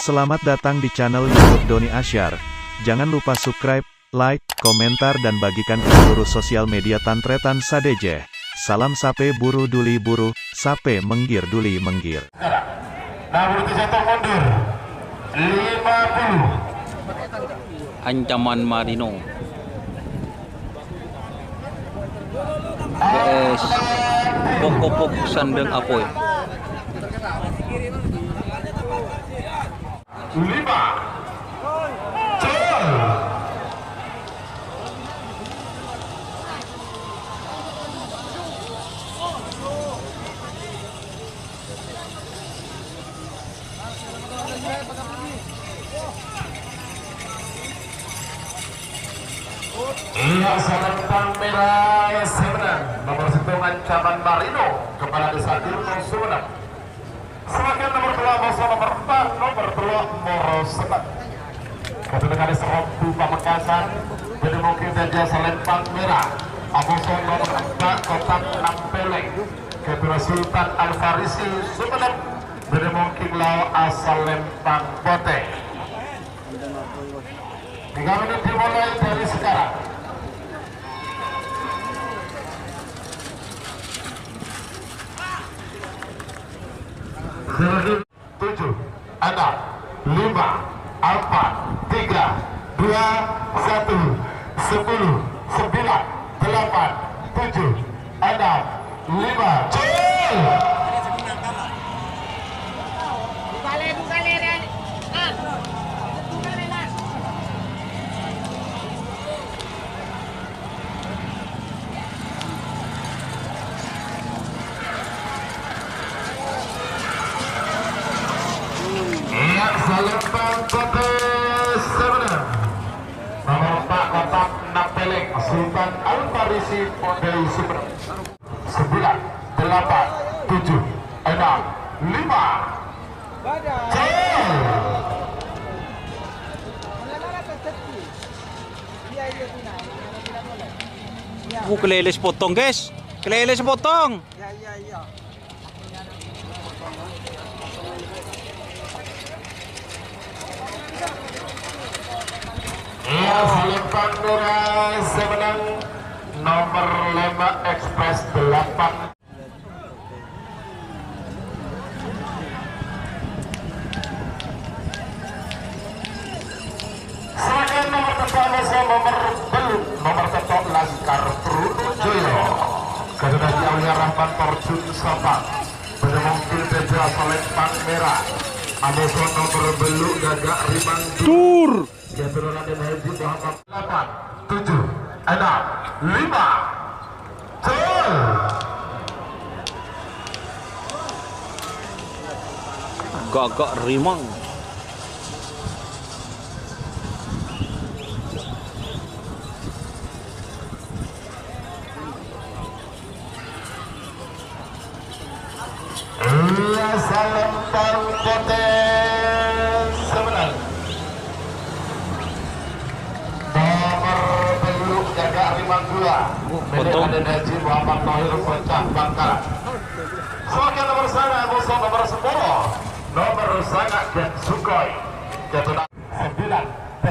Selamat datang di channel YouTube Doni Asyar. Jangan lupa subscribe, like, komentar dan bagikan ke seluruh sosial media Tantretan Sadeje. Salam sape buru duli buru, sape menggir duli menggir. Namun jatuh mundur 50. Ancaman Marino BS Pokok Sandeng Apoy 5 Cel Iya, selentang merah sebenang nomor satu Ancaman Marino kepala desa Tirto Sumenep. Semakin nomor 2 Boso nomor 4 nomor 2 Moro Sebat. Ketika di Serompu Pamekasan jadi mungkin saja selentang merah Aboso nomor 4 Kotak Nampeleng Ketua Sultan Al-Farisi Sumenep jadi mungkin lau asal lempang bote. 3 menit dimulai dari sekarang. Tujuh, enam, lima, empat, tiga, dua, satu, 10, 9, 8, 7, 6, 5, cil. Selempang Kote Sebenang nomor 4 Kotak Nampeleng Sultan Al-Farisi Pondei Sumenep. 9, 8, 7, 6, 5 cil. Keleles potong guys, keleles potong. Iya, selempang merah sebenang nomor 5 Express 8. Sebagai nomor pertama nomor belum nomor ketok Laskar Trunojoyo kepada Aulia Rahman Torjun Sabang pada mungkin Teja selempang merah Aboso nomor belum Gagak Rimang Tur. Keturunan dan Haji Muhammad 8, 7, 6, 5 cel. Gagak Rimang. Iya, selempang Kote Sebenang nomor beluk Gagak Rimang Gula Potong. dan Haji Muhammad Tohir Pecah Bangkalan. Sebagai nomor sana Aboso nomor 10 nomor sangat dan Sukoi keturunan 9, 8,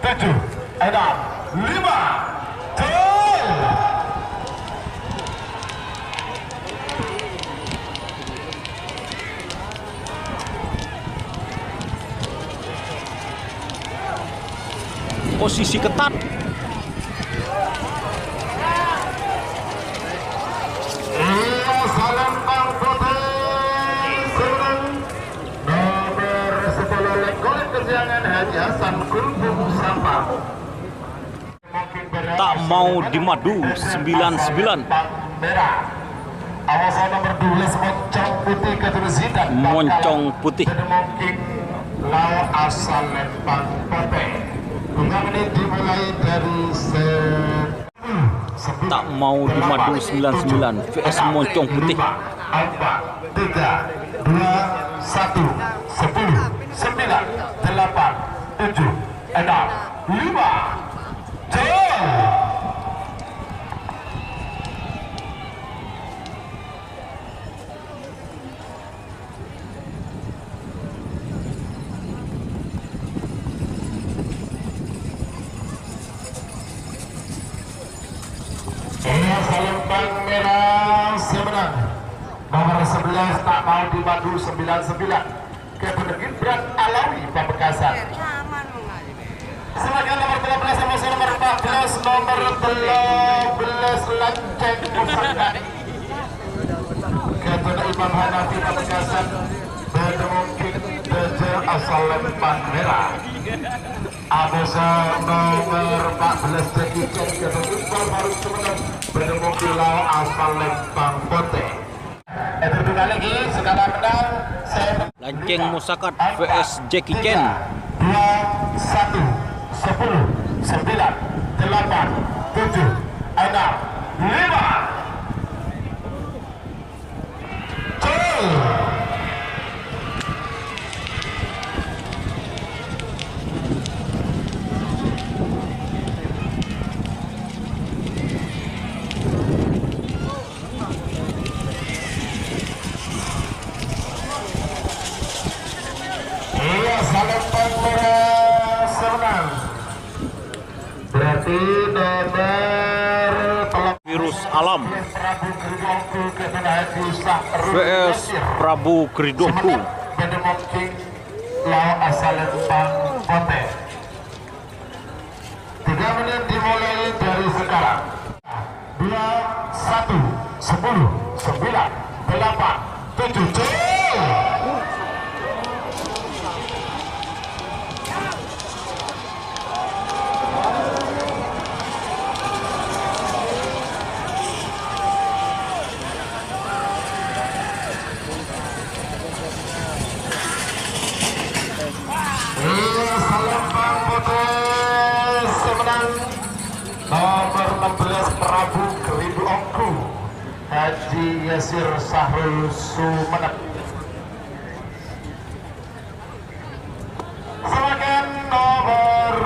7, 6, 5 cel. Posisi ketat. Selempang Kote Sebenang nomor 10 Lengkolek Kesiangan Haji Hasan Kulbung Sampang. Tak mau dimadu 99. Merah awasan nomor 12 Moncong Putih Keturusidan Moncong Putih. jadi mungkin lau asal lempang Kote. 5 menit dimulai dari Tak mau dimadu 99 VS Moncong Putih. 4, 3, 2, 1, 10, 9, 8, 7, 6, 5 cel. Selempang merah semenang nomor 11 tak mau dibantu 99 Kevin Gibran Alawi Pamekasan. Silakan nomor 13 sama nomor 14 nomor 13 Lanceng Pusaka Kevin Imam Hanafi Pamekasan Bedemungkin Deje asal Lempang merah. Abosa nomor 14 Jeki Chen Kevin Iqbal Faruk Sumeneb Bedemungkin Lau asal Lempang Pote. Berdua lagi skala menang Lanceng Musakat vs Jackie Chan. 2, 1, 10, 9, 8, 7, 6, 5. Selempang merah semenang berarti nomor Virus Alam Prabu Kridongku Ketenahati vs Prabu Kridongku. Bedemongking Lau asal Lempang Pote. 3 menit dimulai dari sekarang. 2, 1, 10, 9, 8, 7, Selempang Pote semenang nomor 16 Prabu Kridongku Haji Yasir Sahrul Sumeneb. Silakan nomor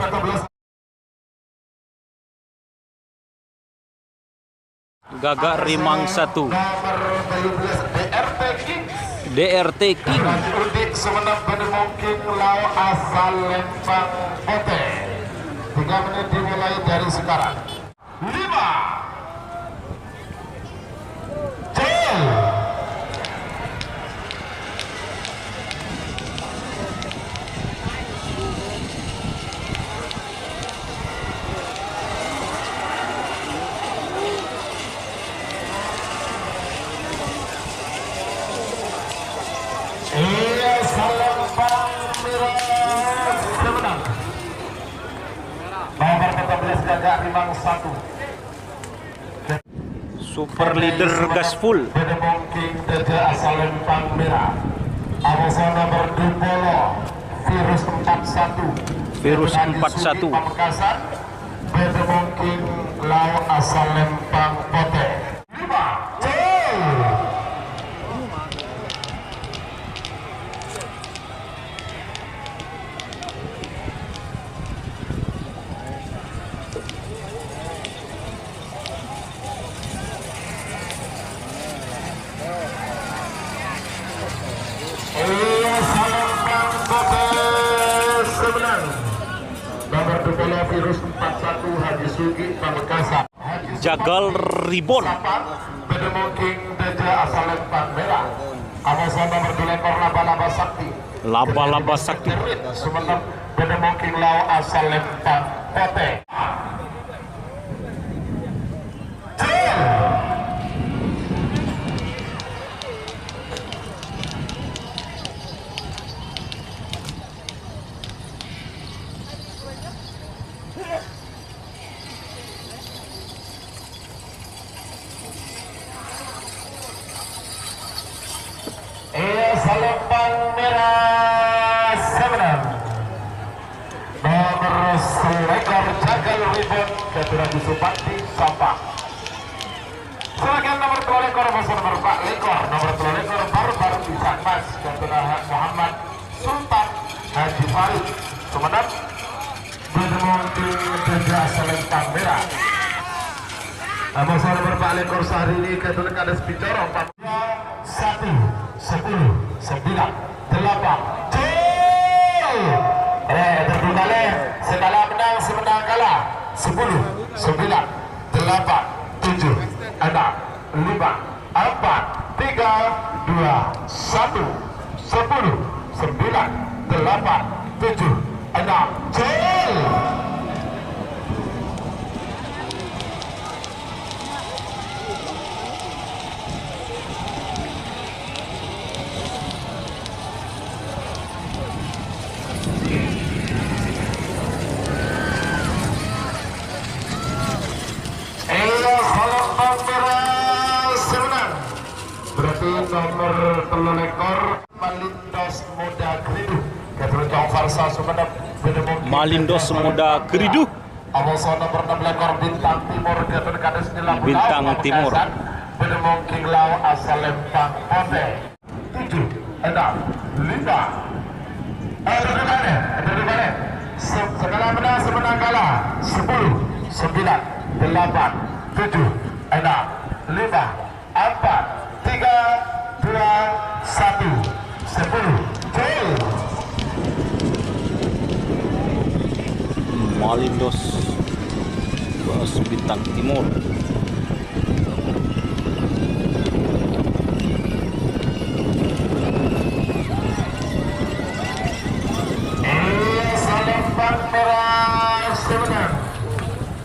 14 Gagak Rimang 1 nomor 17 DRT King DRT King. Udik Sumeneb Bedemongking Lau asal Lempang Pote. 3 menit dimulai dari sekarang. 5, Selempang merah semenang nomor 14 Gagak Rimang 1 Super Leader Gasful. Bedemongking Deje asal Lempang merah. Abosa nomor 20 Virus 41 Virus Ketenahati 41. Pamekasan Bedemongking Lau asal Lempang Pote. 5, Selempang Pote semenang nomor 20 Virus 41 Haji Sugi Pamekasan. Jagal Ribon. Bedemongking Deje asal Lempang merah. Abosa nomor 2 ekor Laba-Laba Sakti Laba-Laba Sakti. Sumeneb Bedemongking Lau asal Lempang Pote. Selempang merah semenang nomor selekor Jagal Ribon Keturagi Supati Sampang. Silakan nomor 2 lekor masuk nomor 4 lekor nomor 2 lekor baru bisa mas Keturagi Muhammad Sultan Haji Farid Sumeneb Bedemongking Deje Selempang merah. Masuk nomor 4 lekor Sahrini Keturagi Kades Picoro 1, 10, 9, 8, terbalik skala menang semenang kalah 10, 9, 8, 7, 6, 5, 4, 3, 2, 1, 10, 9, 8, 7, 6, jel. Berarti nomor 3 ekor Malindos Muda Kridu Keturuncong Farsa Sumenep Malindos Muda Kridu. Amoso nomor 6 ekor Bintang Timur Keturunkades Bintang Timur Bedemong Kinglau asal Lempang Ponte 7, 6, 5. Bagaimana? Segala menang semenang kalah 10, 9, 8, 7, 6, 5, 4, 3, 2, 1, 10, jel. Malindos Bos Bintang Timur. Salembang merah semenang.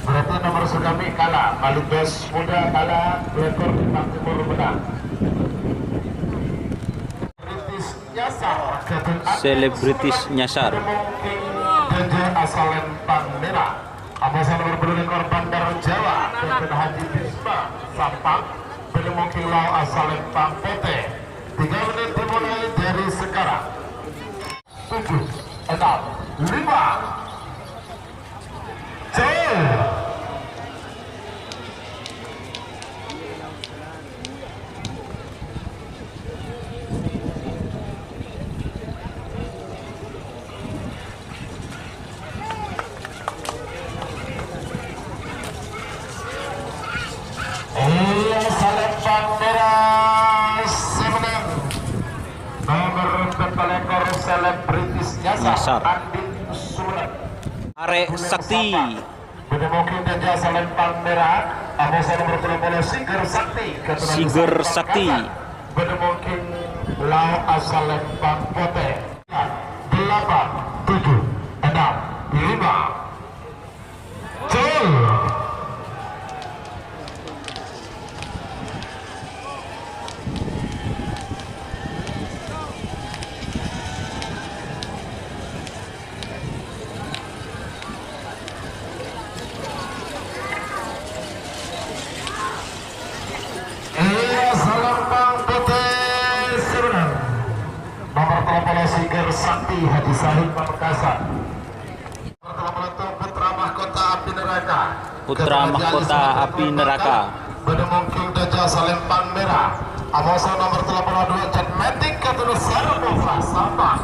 Berarti nomor Sugami kalah, Malindos Muda kalah, 2 ekor Bintang Timur menang. Selebritis nyasar. Jaja asal Lempang merah. Amosan nomor 2 ekor Bandar Jawa Kapten Haji Bisma Sampang Bedemong Kinglau asal Lempang Pote. 3 menit dimulai dari sekarang. 7, 6, 5, jel. Salembang merah semenang. Nomor 4 ekor Selebritis nyasar Andin Surat Arek Sakti. Bedemongking Jaja Salembang merah. Amosan nomor 20 Siger Sakti Siger Sakti. Bedemongking Lau asal Lempang Pote 8, 7, 6, 5, jel. Salembang Putih semenang. Nomor 30 Siger Sakti Haji Sahid Pamekasan. Nomor 30 Putra Mahkota Api Neraka. Putra Mahkota Api Neraka. Bedemongking Jaja Salembang merah. Amosa nomor 32 Jet Matic Ketulus Sarapova Sampang.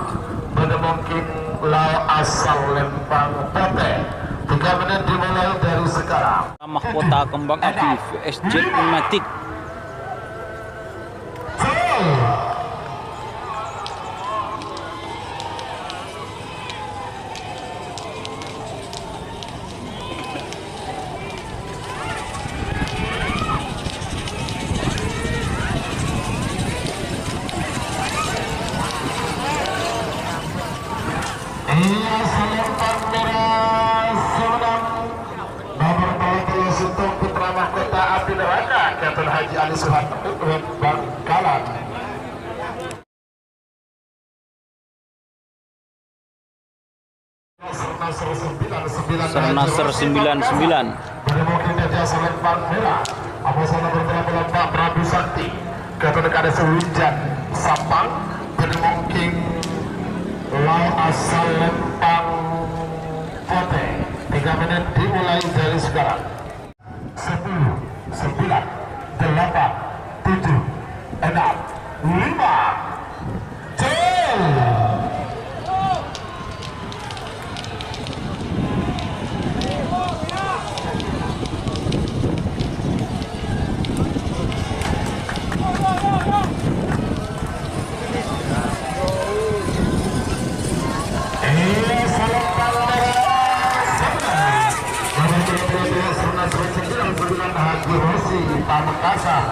Bedemongking Lau asal Lempang Pote. 3 menit dimulai dari sekarang. Mahkota Kembang Api VSJ Matic. Salembang merah semenang. Nomor 30 untuk Putra Mahkota Api Neraka Kapten Haji Ali Suharto Bangkalan. Sernasar 99. Bedemongking Jaja Salembang merah. Amosan nomor 34 Prabu Sakti Kapten Kades Winjan Sampang. Bedemongking Lau asal Lempang Pote. 3 menit dimulai dari sekarang. 10, 9, 8, 7, 6, 5, jel. Haji Rosi Pamekasan. Pamekasan.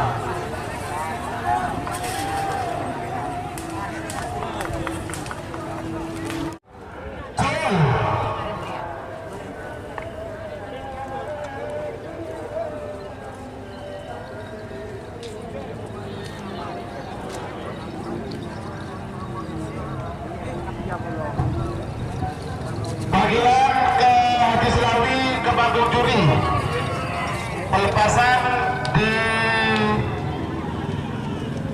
Panggilan ke Haji Selawi ke Bandung Juri. Pelepasan di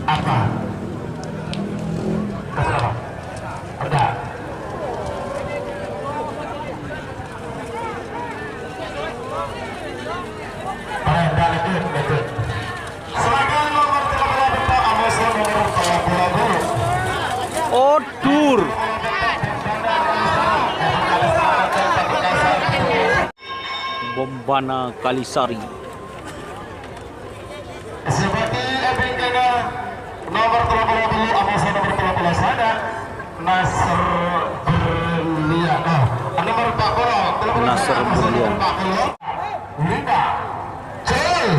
apa? Apa? Ada. Lanjut. Selanjutnya nomor 38 Pak Amos nomor 30. Oh, dur. Bombana Kalisari. Seperti Ebengkena nomor 30 Amos nomor 30 sana Nasr Berlian. Nomor 40 Nasr Berlian. 5 Cel.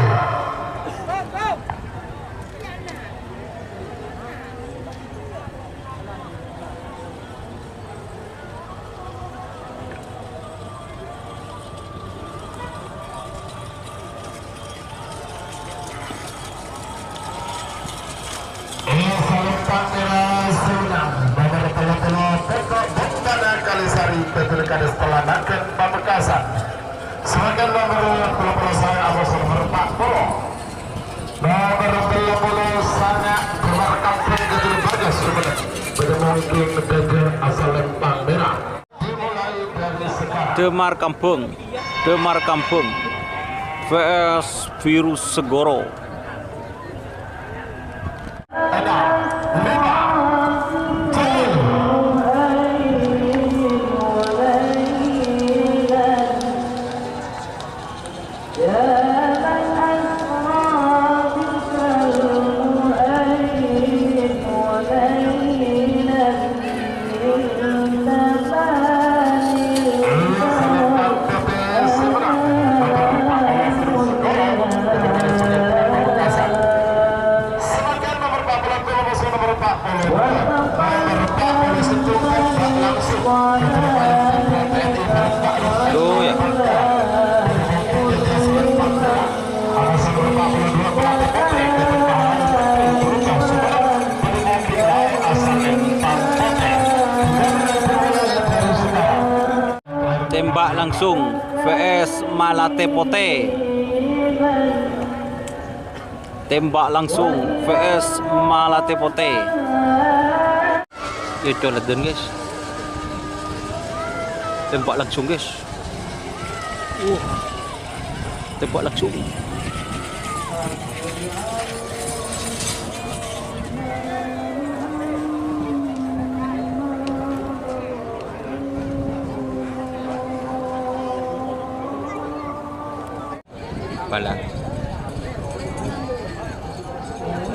Kalisari Pilkada Pelanakan Pamekasan. Sebagai nomor 20 saya Amos nomor 40. Nomor 20 sana keluar kampung Gajah Bagas sebenarnya. Bermungkin Gajah asal Lempang Merah. Dimulai dari sekarang. Demar Kampung vs Virus Segoro. Ada 5 Cel. Tuh ya. Tembak langsung vs Malatepote. Tembak langsung vs Malatepote. Itu laden guys. Tembak langsung guys. Tembak langsung.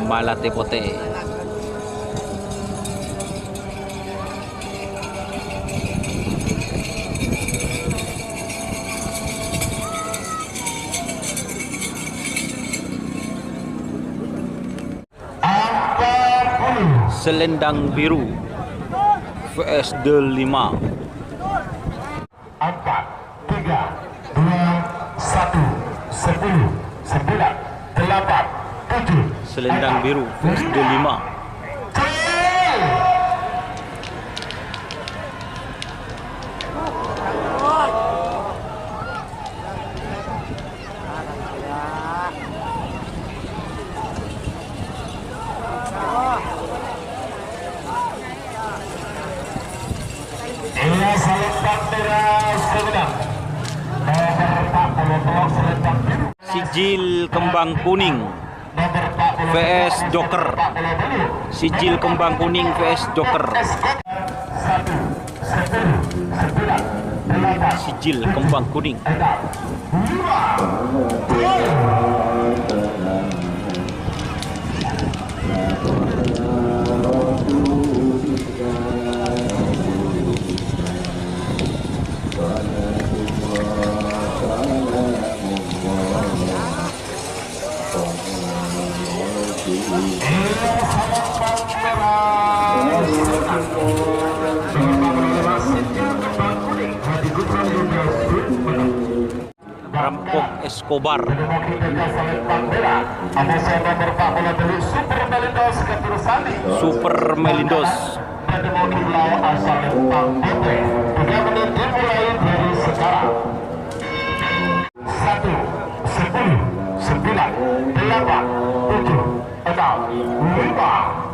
Malatepote. Selendang Biru vs Delima. 4, 3, 2, 1, 10, 9, 8, 7. Selendang Biru vs Delima. Sijil Kembang Kuning vs Joker. Sijil Kembang Kuning vs Joker. Sijil Kembang Kuning. Rampok Escobar. Super Melindos. Satu, 10, 9, 8, 7, 6, 5.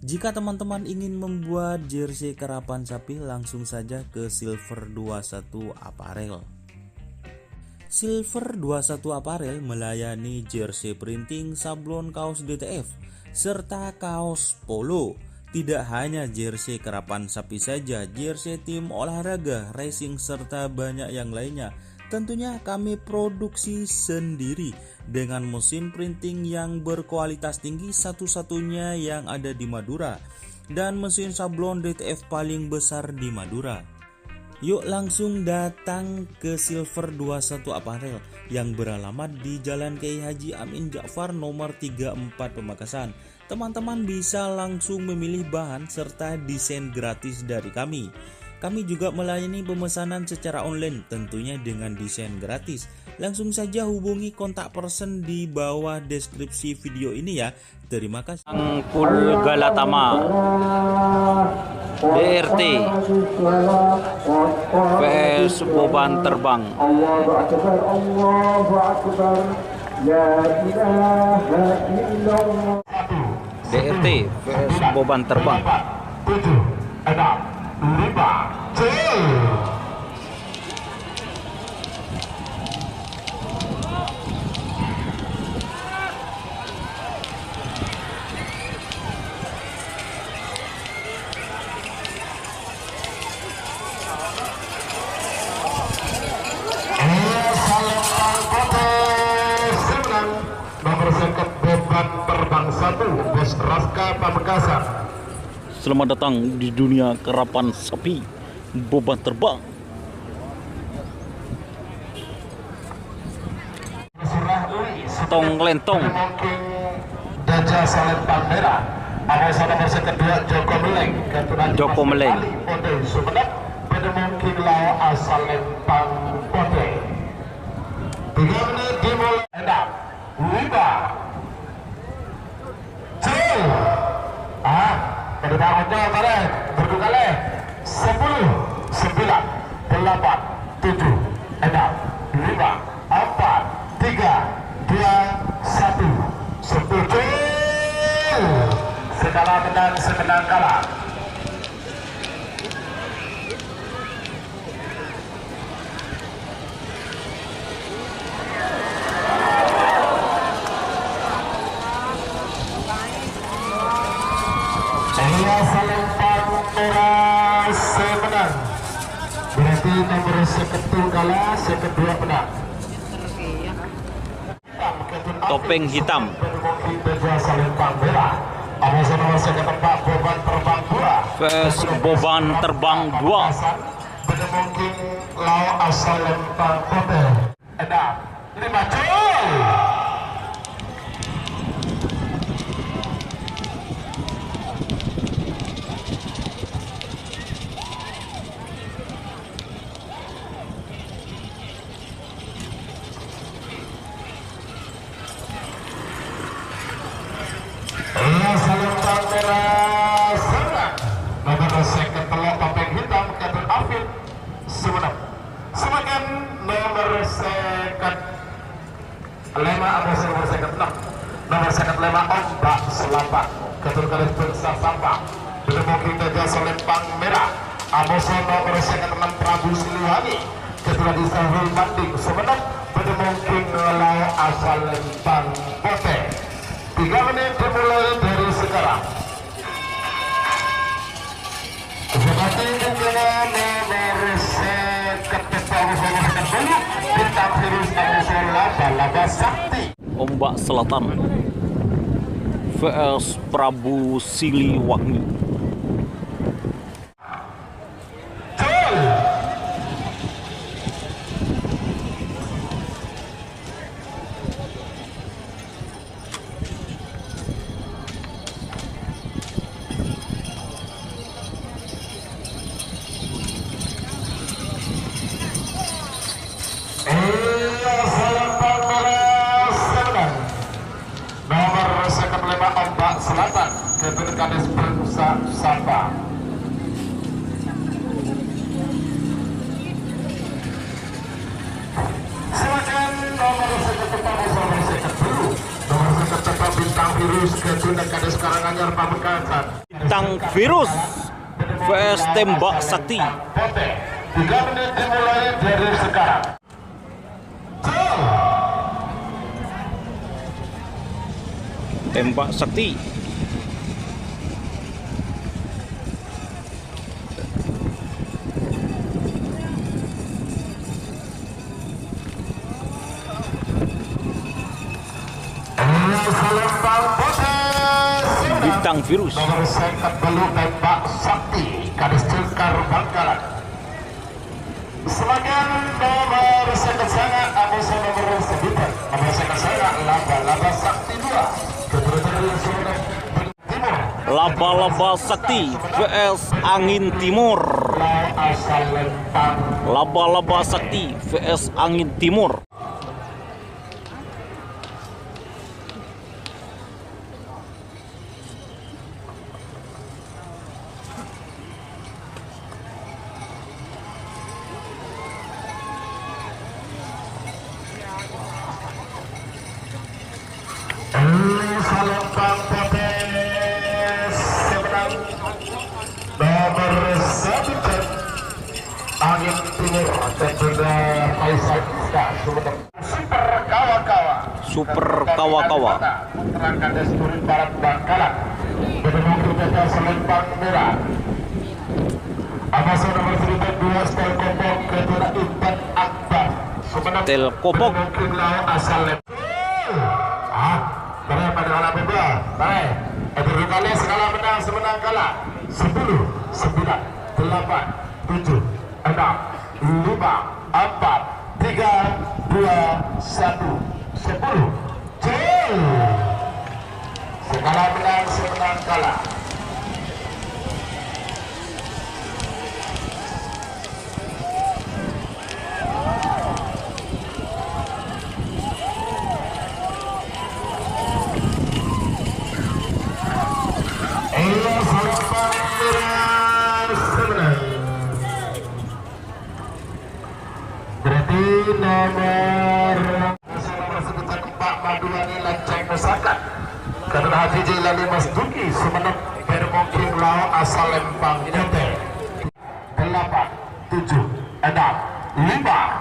Jika teman-teman ingin membuat jersey karapan sapi, langsung saja ke Silver 21 Apparel. Silver 21 Apparel melayani jersey printing, sablon kaos DTF, serta kaos polo. Tidak hanya jersey karapan sapi saja, jersey tim olahraga, racing, serta banyak yang lainnya. Tentunya kami produksi sendiri dengan mesin printing yang berkualitas tinggi, satu-satunya yang ada di Madura, dan mesin sablon DTF paling besar di Madura. Yuk langsung datang ke Silver 21 Apparel yang beralamat di Jalan Kiai Haji Amin Ja'far nomor 34 Pamekasan. Teman-teman bisa langsung memilih bahan serta desain gratis dari kami. Kami juga melayani pemesanan secara online, tentunya dengan desain gratis. Langsung saja hubungi kontak person di bawah deskripsi video ini ya. Terima kasih. Angkul Galatama. DRT. PS Boban Terbang. DRT PS Boban Terbang. 7, 6, 5, nomor seket Boban Terbang 1, Bos Raska Pamekasan. Selamat datang di dunia karapan sapi Boban Terbang. Tong Lentong. Daja Salentang Merah. Anggota nomor kedua Joko Meleng. Joko Meleng. Pode Sumenep. Pada mungkin Lao asal Lempang Pode. 3 menit dimulai. 6, 5, 7. Pada bangunnya kali berdua kali 10, 9, 8, 7, 6, 5, 4, 3, 2, 1. Setuju. Segala menang, semenang kalah. Semenang. Berarti nomor seketu kalah, sekedua menang. Topeng hitam. PS Boban Terbang 2. Mungkin Lao asal Lempang Hotel. 6, 5, cuy. Salentang merah serang. Nomor seket telok topeng hitam Kapten Afid Sumenep. Semakin nomor seket nomor 5 Ombak Selatan ketul garis besar sampah mungkin Gajah Selempang Merah Amoso nomor 6 Prabu Siliwangi ketul di Sahul Banding Sumenep mungkin Lau asal Lempang Pote. 3 menit dimulai dari sekarang. Seperti nomor bintang virus laba sakti Ombak Selatan vs Prabu Siliwangi. Ombak Selatan ketul garis besar sampah. Silakan nomor 1 bintang virus ketul garis Karanganyar Pamekasan. Bintang virus vs Tembak Sakti. 3 menit dimulai dari sekarang. Tembak Sakti. Bintang virus. Nomor 40 Tembak Sakti garis Cengkar Bangkalan. Sebagian nomor sangat Amoso nomor 9 nomor sangat Laba Sakti 2 Laba-laba Sakti vs Angin Timur. Laba-laba Sakti vs Angin Timur. Nomor 1 Angin Timur dan juga Faisal Sumenep. Super kawa-kawa. Terangkan Desturi Barat Bangkalan Bedenung Gajah Selempang Merah Amoso nomor 2 Stel Kopok ketua Intan Akbar Sumenep. Tel Kopok. Mungkin Lau asal Baik pada kalah bebas. Baik Edwin kali skala menang semenang kalah 10, 9, 8, 7, 6, 5, 4, 3, 2, 1, 10. Skala menang semenang kalah. Berarti nomor sekitar 4 Maduani Lancang Musakat Kadang Haji Jilani Mas Duki Sumenep Bermungkin Lau asal Lempang Nyote 8, 7, 6, 5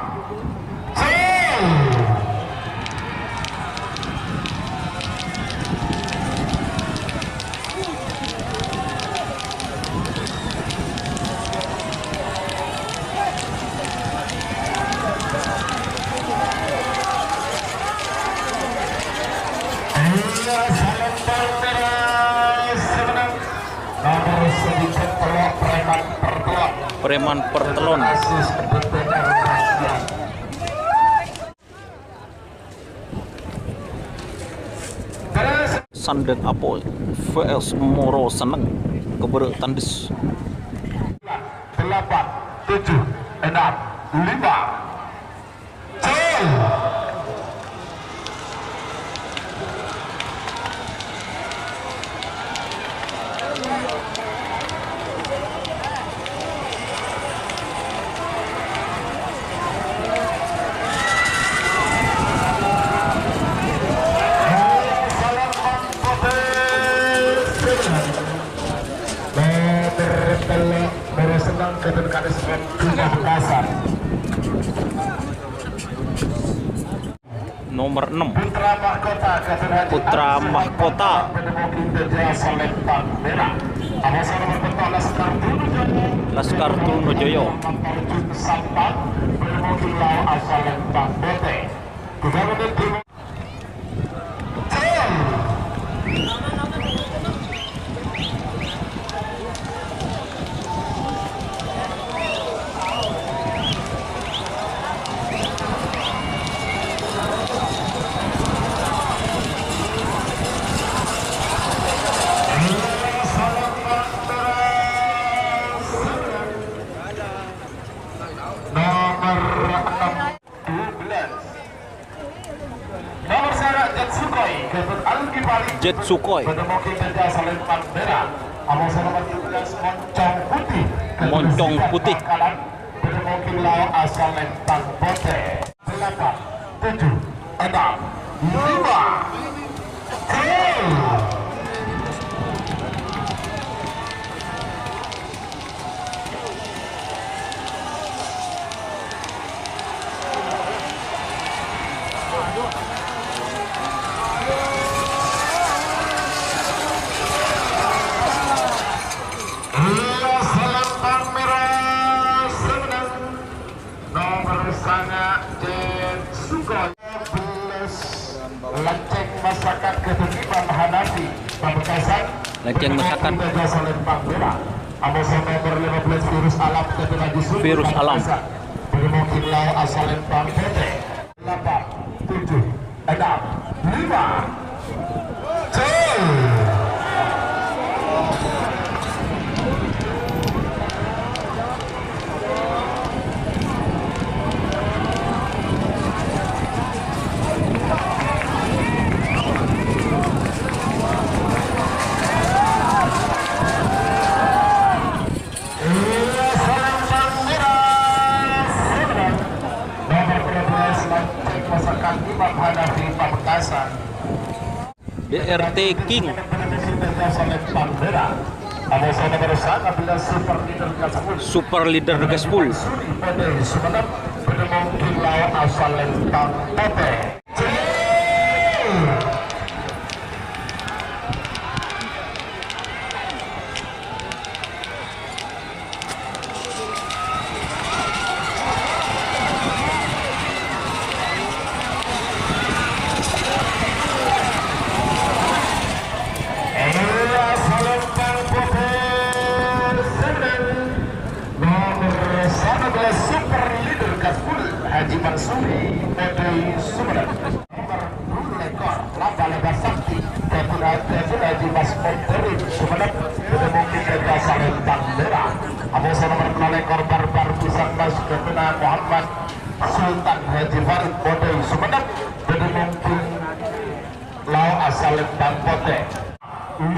Preman Pertelon. Sandeng Apoy vs Moro Seneng Keberek Tandis. 8, 7, 6, 5 Salam Kadis Pamekasan. Nomor 6 Putra Mahkota Haji Putra Agus Mahkota. Pedemokin Jasa Lempang Merah. Abasa nomor 4 Laskar Trunojoyo. Laskar Trunojoyo. Terjun Sampang Pedemokin Lau Asal Lempang Bote. 3 menit nomor syarat Jet Sukhoi Gatot Al-Kibali Jet Sukhoi. Pedemokin Jasa Lempang Merah. Abasa nomor 13 Moncong Putih Moncong Putih. Pedemokin Lau Asal Lempang Bote. 8 7 6 5 Selempang merah sebenang nomor sangat Jet Sukhoi 11 Lenceng Masyarakat Ketertiban Hanafi Pamekasan. Lenceng Masyarakat Jasa Lempang Merah. Abasa nomor 15 Virus Alam Ketua Haji Suli Virus Alam. Pamekasan. Pedemokin Lau Asal Lempang Bote. 8 7 6 5 DRT King. Super Leader Gaspol. Super Leader Gaspol Haji Mansuri Modei Sumeneb. Nomor 2 ekor laba-laba sakti Ketua Haji Mas Modei Sumeneb. Pedemokin Jasa Lempang Merah. Abasa nomor 2 ekor Barbar Pisang Mas Ketua Muhammad Sultan Haji Farid Modei Sumeneb. Pedemokin Lau Asal Lempang Bote. 5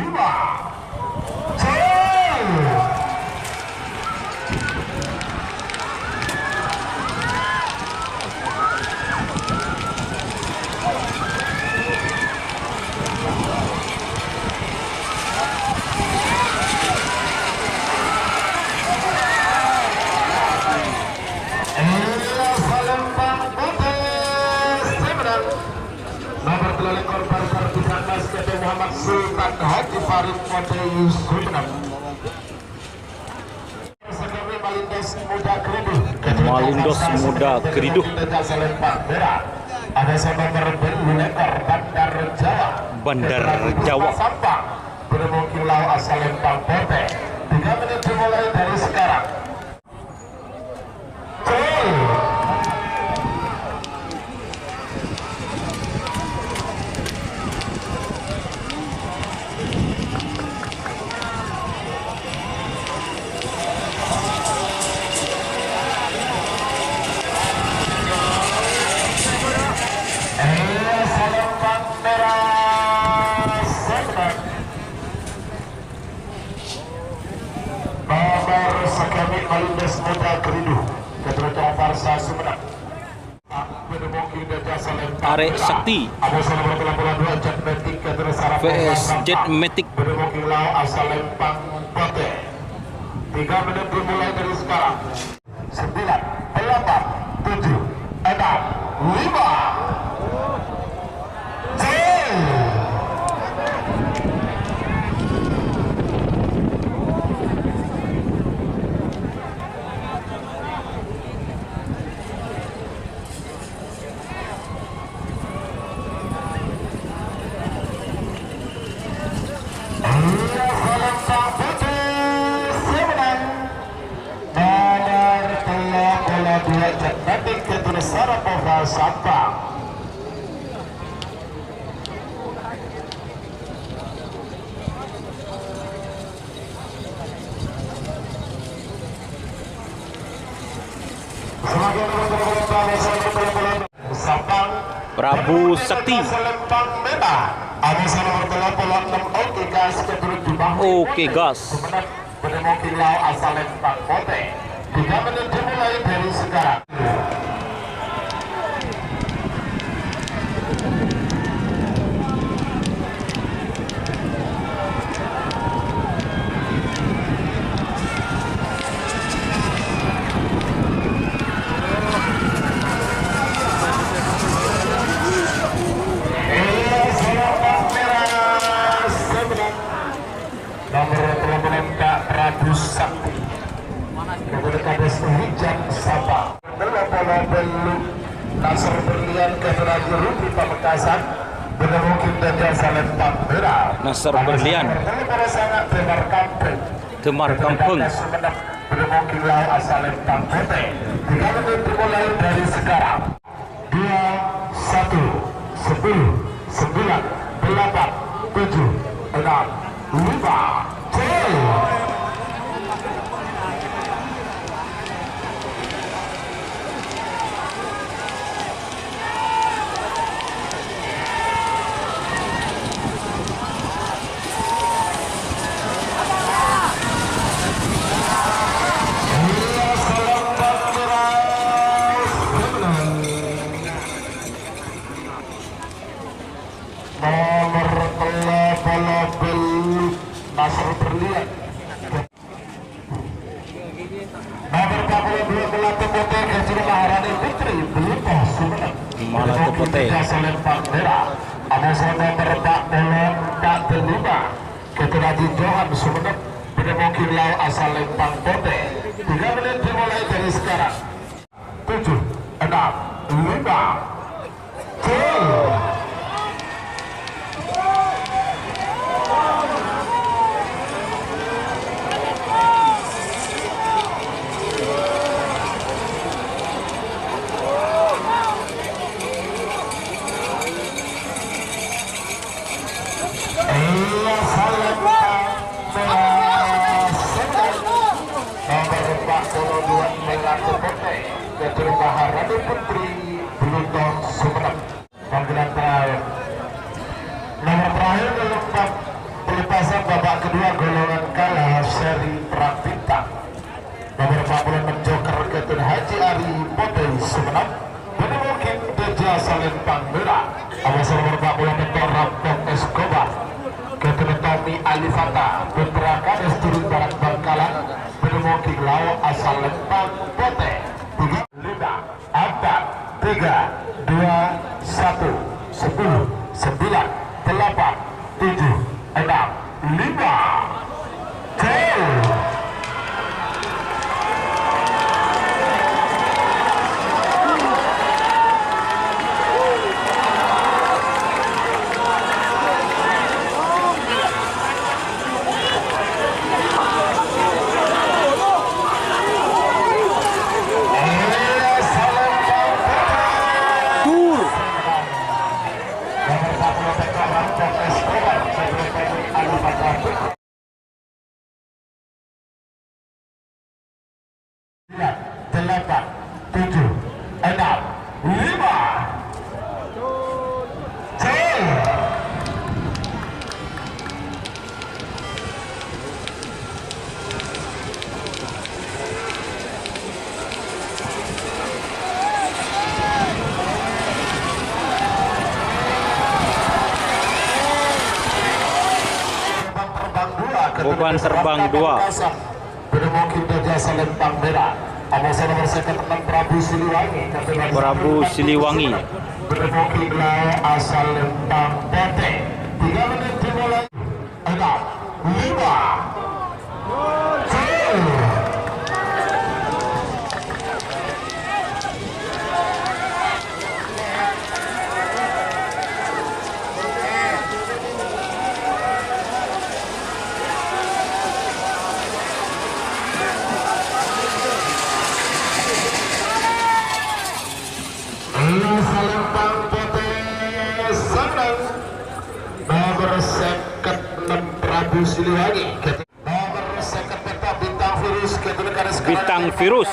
nomor 2 ekor Barbar Pisang Mas Ketua Muhammad Sultan Haji Farid Modei Sumeneb. Malindos Muda Keriduh. Jasa Lempang Merah. Ada nomor 2 ekor Bandar Jawa. Bandar Jawa. Sampang. Pedemokin Lau Asal Lempang Bote. 3 menit dimulai dari sekarang. Lempang Merah sebenang nomor sekami Malindos Muda Keriduh Ketua Farsa Sumeneb. Arek Sakti VS Jet Matic. Pedemokin Lau Asal Lempang Bote. 3 menit dimulai dari sekarang. 9, 8, 7, 6, 5. Sarapova Sampang. Sampang Prabu Sakti. Selempang merah. Ada nomor 86 Oke Gas keturut Jumah. Oke gas. Penemu Kilau asal Lempang Pote. 3 menit dimulai dari sekarang. Nomor 26 Kak Prabu Sakti. Nomor kades Hijab Sabah. Belu Nasr Berlian Keteragi Rupi Pamekasan. Benemukin dan jasa Lempang Merah. Nasr Berlian. Pada sangat Demar Kampung. Demar Kampung. Benemukin Lau asal Lempang Pote. 3 menit dimulai dari sekarang. 2, 1, 10, 9, 8, 7, 6, 5. Nasr Berlian. Nomor 42 Melati Pote Kecil Maharani Putri Belupa Sumeneb. Melati Pote. Lempang Merah. Ada nomor 45 Keteradi Johan Sumeneb. Benemukin Lau asal Lempang Pote. 3 menit dimulai dari sekarang. 7, 6, 5. Ketua Maharani Putri Bluton Sumeneb. Panggilan terakhir. Nomor terakhir lengkap pelepasan babak kedua golongan kalah seri perang bintang. Nomor 46 Joker Ketun Haji Ari Pote Sumeneb. Benemukin Deja Salempang Merah. Awas nomor 44 Rampok Escobar. Ketun Tommy Alifata Putra Kades Turun Barat Bangkalan. Benemukin Lau asal Lempang Pote. 5, 4, 3, 2, 1, 10, 9, 8, 7, 6, 5. Beban terbang 2. Mungkin jasa lempang merah. Amosan nomor second Prabu Siliwangi. Prabu Siliwangi. Mungkin asal lempang pote. 3 menit dimulai. 6, 5. Salempang pote senang nomor seket 6 Prabu Siliwangi nomor seket peta bintang virus Bintang Virus.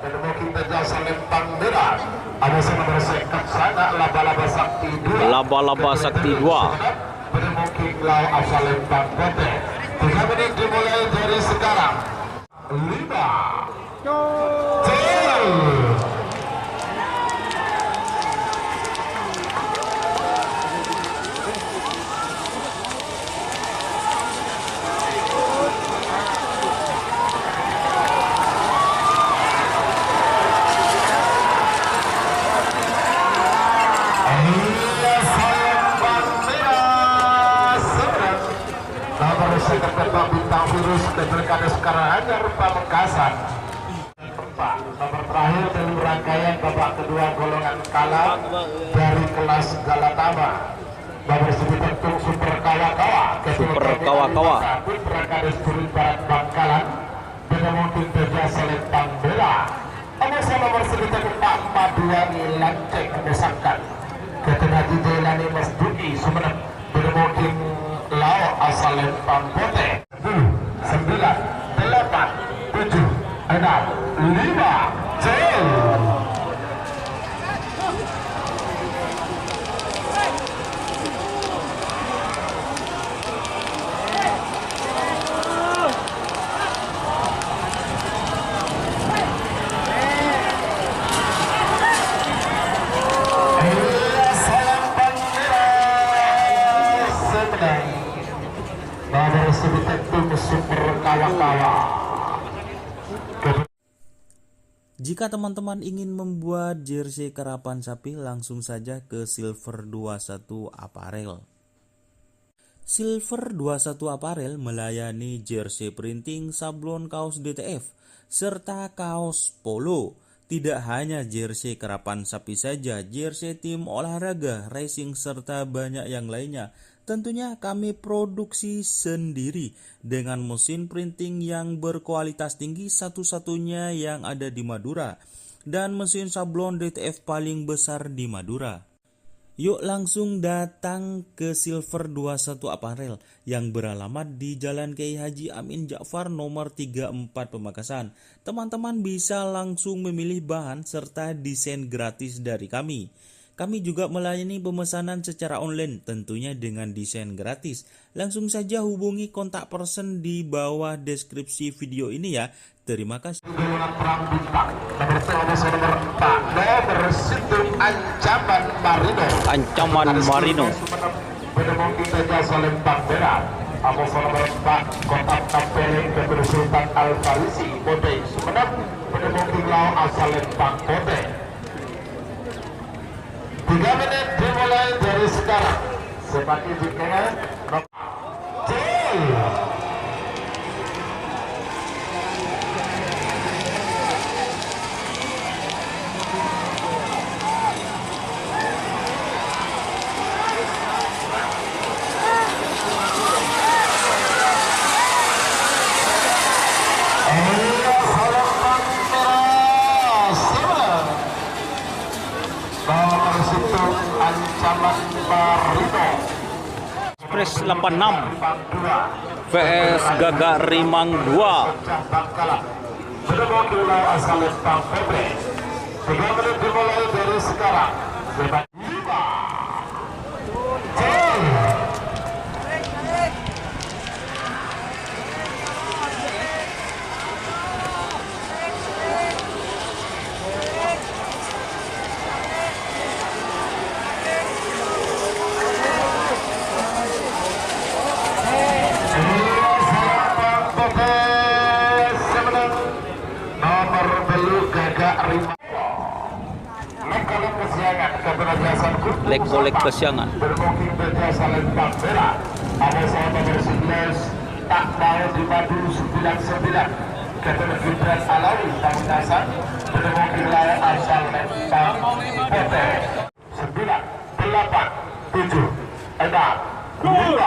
dan mungkin jasa lempang merah ada nomor seket sana laba-laba sakti 2 Laba-laba Sakti 2. dan mungkin lau asal lempang pote 3 menit dimulai dari sekarang 5 bintang virus dan pilkada sekarang hanya rupa Mekasan. Nomor terakhir dalam rangkaian babak kedua golongan kalah dari kelas Galatama. Nomor Sibitung Super Kawa-Kawa. Super Kawa-Kawa. Pilkada Sturi Barat Bangkalan. Beda mungkin jasa lempang bela. Amosan nomor Sibitung Pak Maduani Lanceng Mesakan. Ketua Jelani Mas Duki Sumenep. Beda mungkin lau asal lempang pote 9, 8, 7, 6, 5, Jika teman-teman ingin membuat jersey karapan sapi, langsung saja ke Silver 21 Apparel. Silver 21 Apparel melayani jersey printing, sablon kaos DTF, serta kaos polo. Tidak hanya jersey karapan sapi saja, jersey tim olahraga, racing, serta banyak yang lainnya. Tentunya kami produksi sendiri dengan mesin printing yang berkualitas tinggi, satu-satunya yang ada di Madura, dan mesin sablon DTF paling besar di Madura. Yuk langsung datang ke Silver 21 Apparel yang beralamat di Jalan Kiai Haji Amin Ja'far nomor 34 Pamekasan. Teman-teman bisa langsung memilih bahan serta desain gratis dari kami. Kami juga melayani pemesanan secara online, tentunya dengan desain gratis. Langsung saja hubungi kontak person di bawah deskripsi video ini ya. Terima kasih. Perang bintang nomor 4 nomor Situng Ancaman Marino. Ancaman Marino. Penemuan kita jasa lempang merah. Amosan nomor 4 Kota Tampeleng Ketua Sultan Al-Farisi Bodai Sumenep. Penemuan Lau asal lempang Bodai. 3 menit dimulai dari sekarang. Sebagai jika Ancaman Marino Express 86 VS Gagak Rimang 2. Penemuan Lau asal lempang Pepe. 3 menit dimulai dari sekarang. 5 7 Kapten Hasan Kudus. Lek-olek kesiangan. Bermukim berjasa lempang merah. Ada saya nomor 11 tak mau dimadu 99. Kapten Gibran Alawi Pamekasan. Bermukim lawan asal lempang Pote. 9, 8, 7, 6, 5.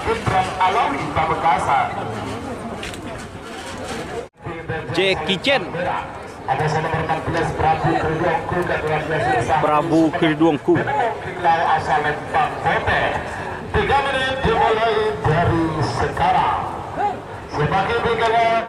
Gibran Alawi Pamekasan. Jackie Chan. Ada saya nomor 14 Prabu Kriduangku dan 12 Prabu Kriduangku. Lawan asal lempang Pote. 3 menit dimulai dari sekarang. Sebagai pegangan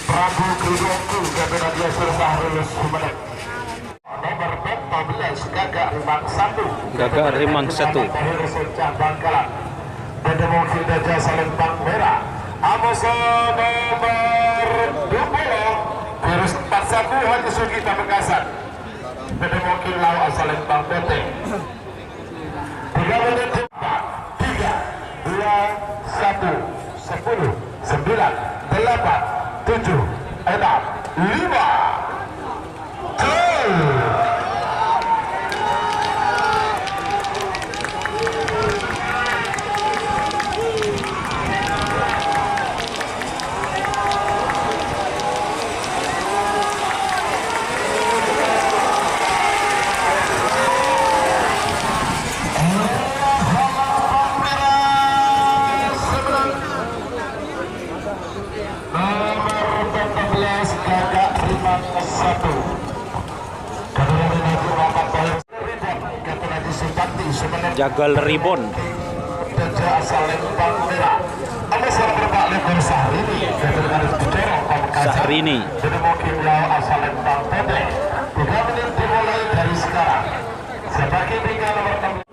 Prabu Kriduangku Kapten dia selesai lulus Sumeneb. Nomor 14 Gagak Rimang 1. Gagak Rimang 1. Bangkalan. Berdemokin Jasa Lempang Merah. Amos nomor 20 Virus 41 Haji Sugi Pamekasan. Berdemokin lawan asal Lempang Pote. 3 menit 4, 3, 2, 1, 10, 9, 8, 7, 6, 5. Jagal Ribon. Sahrini. Sebagai tinggal nomor 6.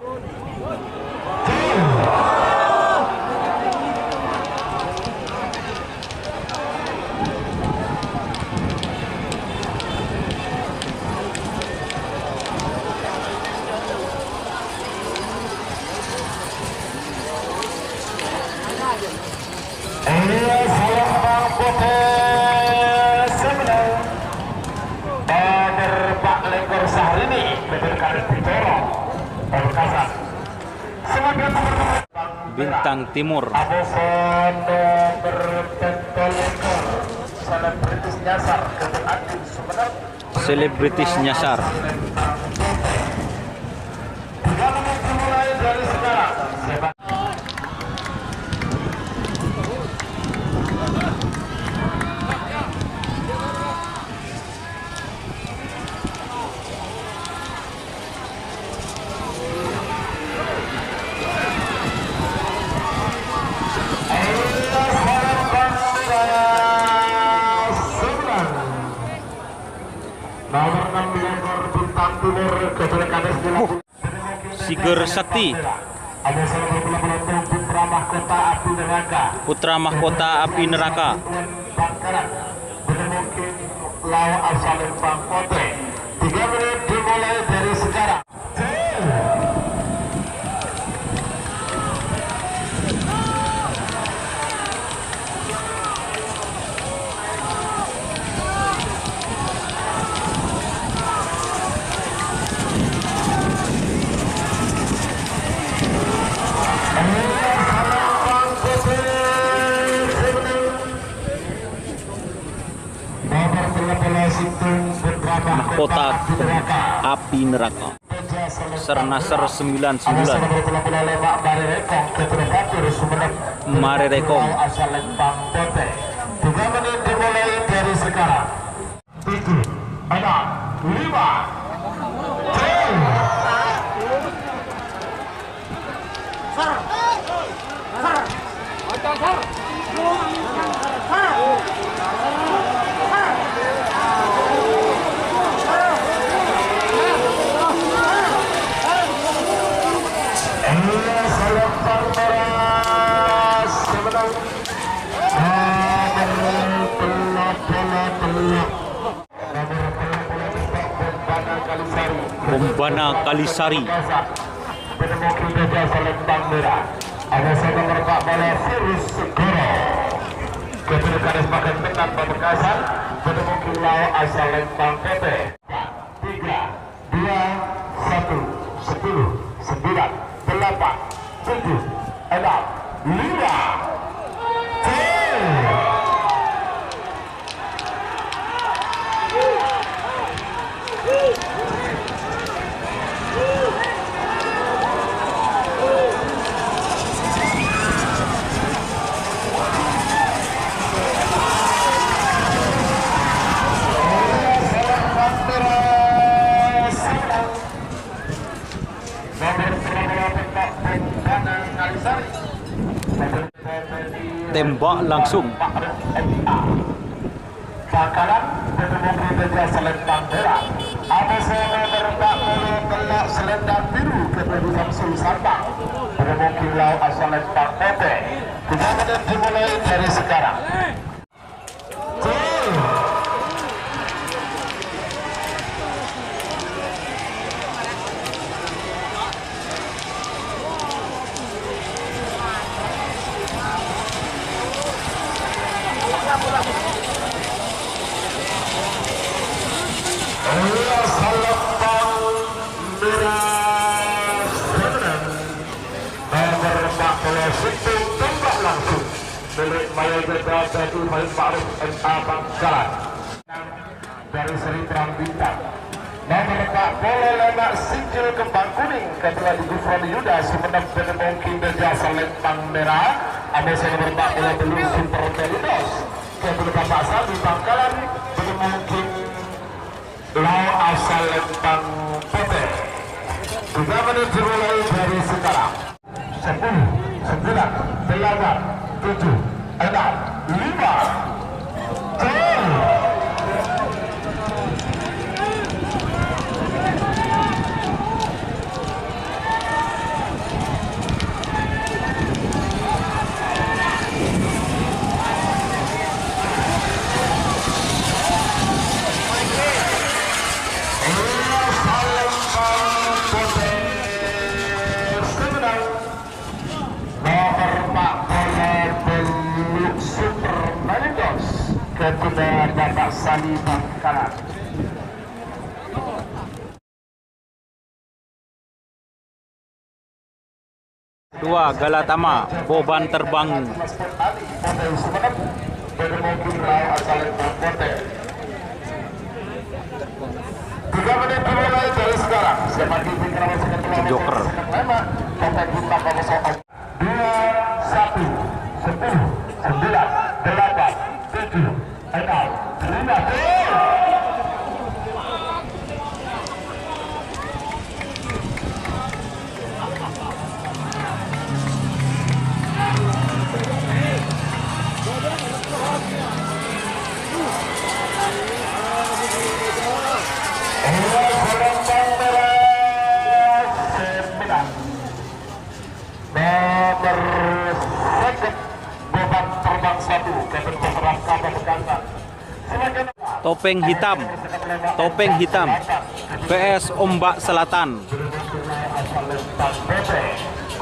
Bintang Timur. Selebritis nyasar. Mulai dari sekarang. Nomor 6 Lekor Bintang Timur Keberkanis Siger Sakti. Ada salah penonton Putra Mahkota Api Neraka. Putra Mahkota Api Neraka. Bangkalan. Mungkin lawan asal Lempang Pote. 3 menit dimulai dari sekarang. Mahkota Api Neraka. Sernasar 99 Mare Rekong. 3 menit dimulai dari sekarang. 7, 6, 5. Bombana Kalisari. Penemuki Gajah Selendang Merah. Ada saya merebak bola Virus Segoro. Keturunan makan tenan Pamekasan. Penemuki Lau asal Lembang PT. 3, 2, 1, 10, 9, 8, 7, 6, 5. Tembak langsung. Bakalan penemuki Gajah Selendang Merah. Ada saya merebak bola kelak selendang biru kepada Samsul Sabang. Penemuki Lau asal Lembang PT. 3 menit dimulai dari sekarang. Tembak langsung milik Maya Jeda Datu Main Ma'ruf M.A. Bangkalan dari Seri Terang Bintang. Nomor 4 bola lemak Singkil Kembang Kuning ketua di Gufron Yuda Sumeneb Penemuki Gajah Selendang Merah. Ada saya nomor 4 bola Belum Super Pelidos ketua Bapak Sabi Bangkalan Penemuki Lau asal Lembang PT. 3 menit dimulai dari sekarang. 10, 9, 8, 7, 6, 5. Ketua Bapak Sali Bangkalan. Dua Galatama Boban Terbang. 3 menit dimulai dari sekarang. Joker. 2, 1, 10, 9, 8, 7, 6, 5. Topeng hitam PS Ombak Selatan. 3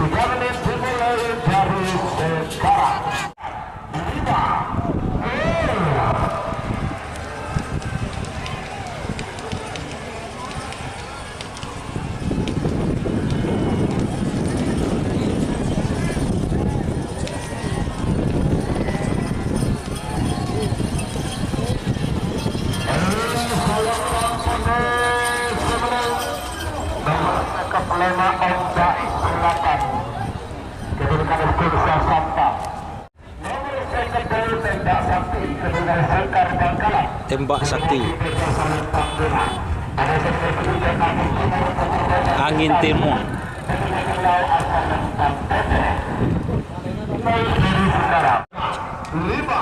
menit dimulai dari sekarang. 5. Lema Onda Selatan kedudukan Kursa Santa. Nomor second dari tembak sakti kedudukan Sekar Bangkalan. Tembak sakti. Angin timur. Lima.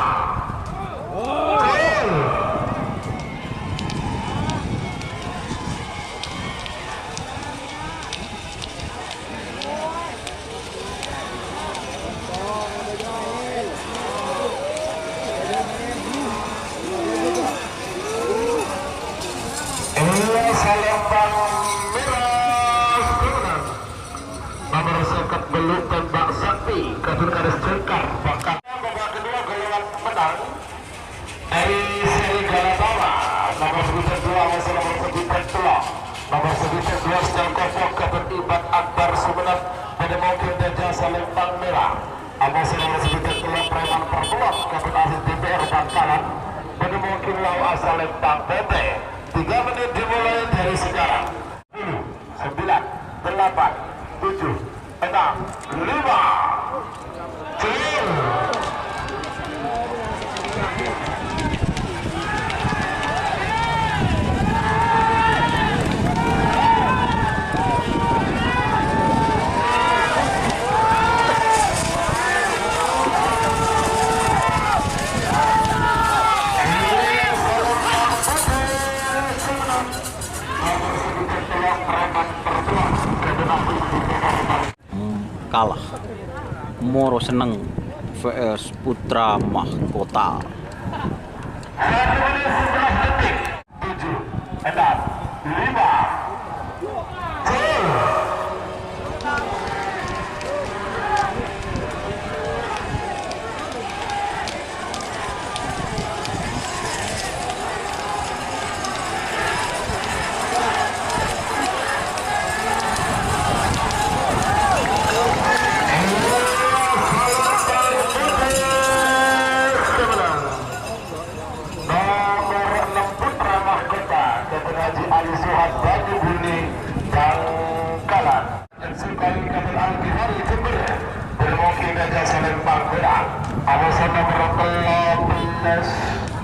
Salembang merah kemenang. Nomor sekat beluk tembak sakti kedudukan Sekar Bangkalan. Babak kedua golongan menang dari seri Galatawa. Nomor sebutan 2 masih nomor sebutan 2. Nomor sebutan 2 Stel Kofok ketertiban Akbar Sumeneb pada mungkin Dajjal Salembang merah. Masih nomor sebutan 2 Preman Perbuat ketertiban DPR Bangkalan pada mungkin Lau Asal Lembang PT. 3 menit dimulai dari sekarang. 10, 9, 8, 7, 6, 5. Kalah. Moro Seneng vs Putra Mahkota. 1 menit 11 detik. 7, 6, 5.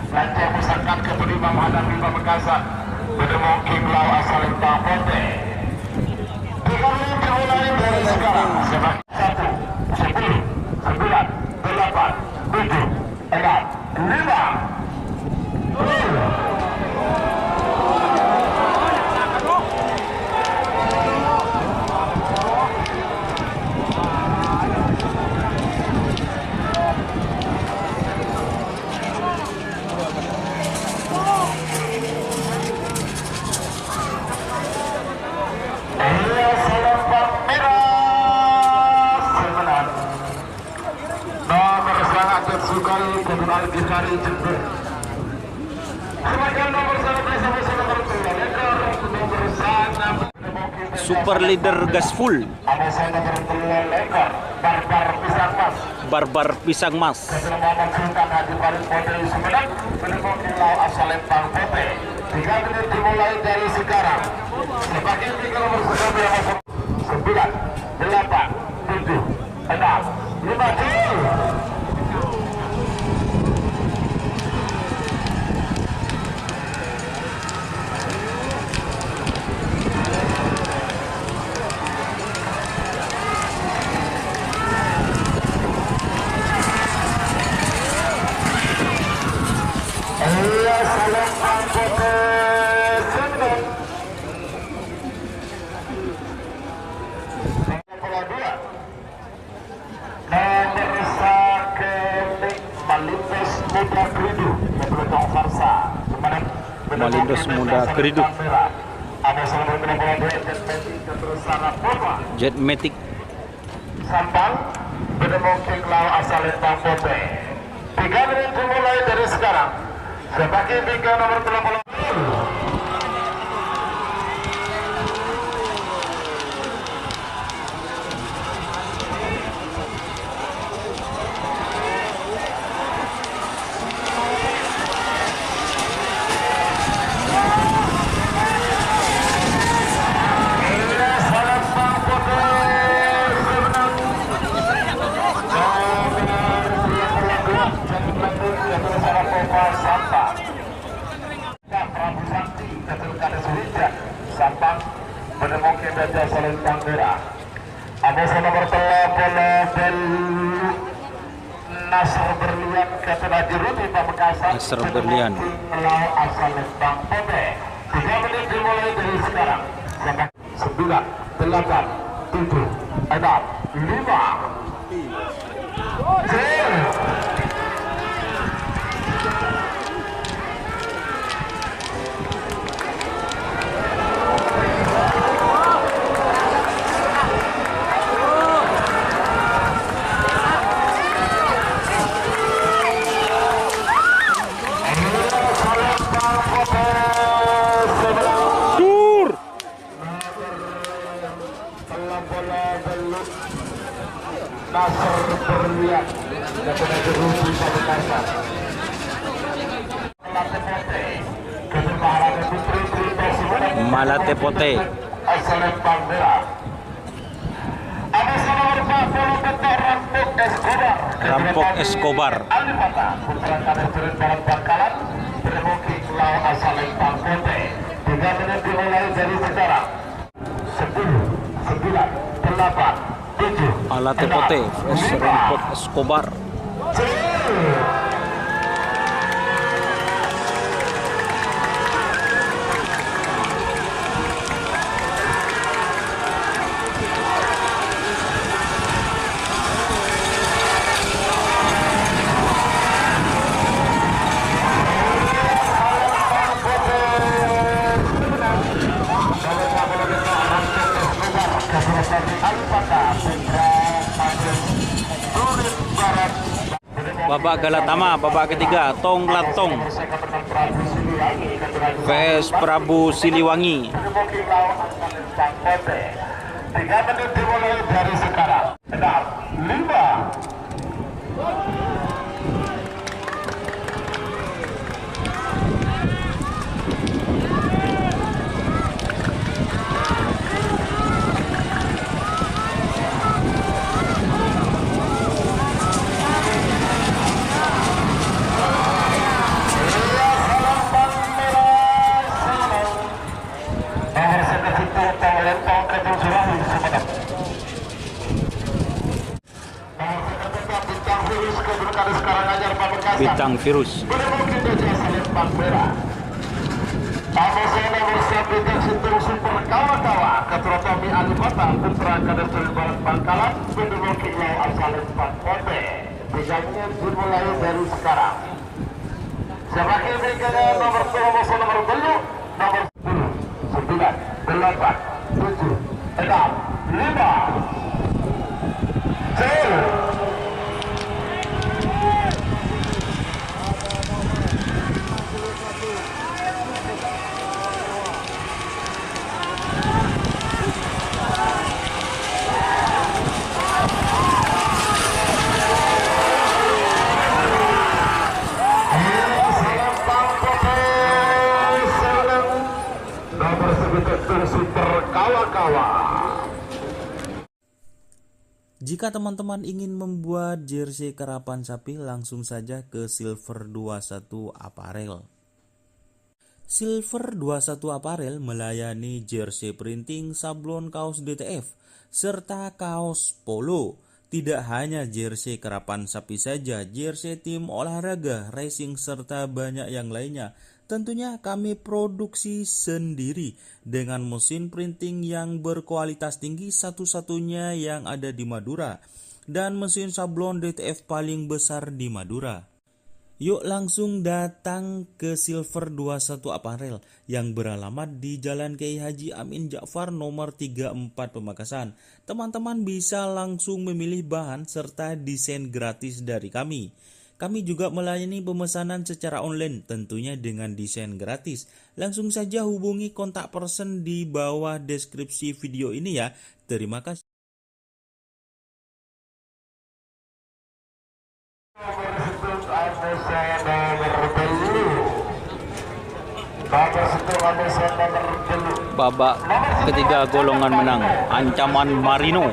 Lancar pusatkan ke penimba menghadapi Pamekasan Bedemongking Lau Asal Lembang PT. 3 menit dimulai dari sekarang. 1, 10, 9, 8, 7, 6, 5. Sukari kebenaran Gihari Jember. Semakin nomor 11 nomor 2 nomor 6 Super leader gas full. ada nomor 2 lekor Barbar Pisang Mas. Barbar Pisang Mas. Keselamatan Sultan Haji Farid Pode Sumeneb menemukan Lau Asal Lembang PT. 3 menit dimulai dari sekarang. Sebagai 3 nomor 9, 8, 7, 6, 5. Malindos Muda Keriduk. Jetmatic. Sampang Bedemongking Lau Asal Lembang Pote. 3 menit dimulai dari sekarang. Sebagai bingkai nomor 30. Sana Poma Sampang. Prabu Sakti Ketul Kades Hujan Sampang menemukan Raja Salentang Merah. Ada nomor bola Belu Nasr Berlian Ketul Hajiruti Pamekasan. Nasr Berlian. Melawan asal Lembang Pode. 3 menit dimulai dari sekarang. 9, 8, 7, 6, 5. Nasr Berlian Ketul Hajiruti Pamekasan. Malate Pote. Asal Lembang Merah. Ada nomor 40 Betul Rampok Escobar. Alifata putra Kades turun Barat Bangkalan bermukim melawan asal Lembang Pote. 3 menit dimulai dari sekarang. 10, 9, 8, 7. Malate Pote vs Rampok Escobar. Babak Galatama, babak ketiga, Tong Latong vs Prabu Siliwangi. 3 menit dimulai dari sekarang. 6, 5. Bintang Virus. Bintang Super Kawa-Kawa Ketua Tommy Alifata putra Kades turun Barat Bangkalan menemukan lawan asal Lembang Pote. Bidangnya dimulai dari sekarang. Sebagai berikutnya nomor 2 nomor Belu nomor 10, 9, 8, 7, 6, 5. Super Kawa-Kawa. Jika teman-teman ingin membuat jersey karapan sapi, langsung saja ke Silver 21 Apparel. Silver 21 Apparel melayani jersey printing, sablon kaos DTF, serta kaos polo. Tidak hanya jersey karapan sapi saja, jersey tim olahraga, racing, serta banyak yang lainnya. Tentunya kami produksi sendiri dengan mesin printing yang berkualitas tinggi, satu-satunya yang ada di Madura, dan mesin sablon DTF paling besar di Madura. Yuk langsung datang ke Silver 21 Apparel yang beralamat di Jalan Kiai Haji Amin Ja'far nomor 34 Pamekasan. Teman-teman bisa langsung memilih bahan serta desain gratis dari kami. Kami juga melayani pemesanan secara online, tentunya dengan desain gratis. Langsung saja hubungi kontak person di bawah deskripsi video ini ya. Terima kasih. Babak ketiga golongan menang, ancaman Marino.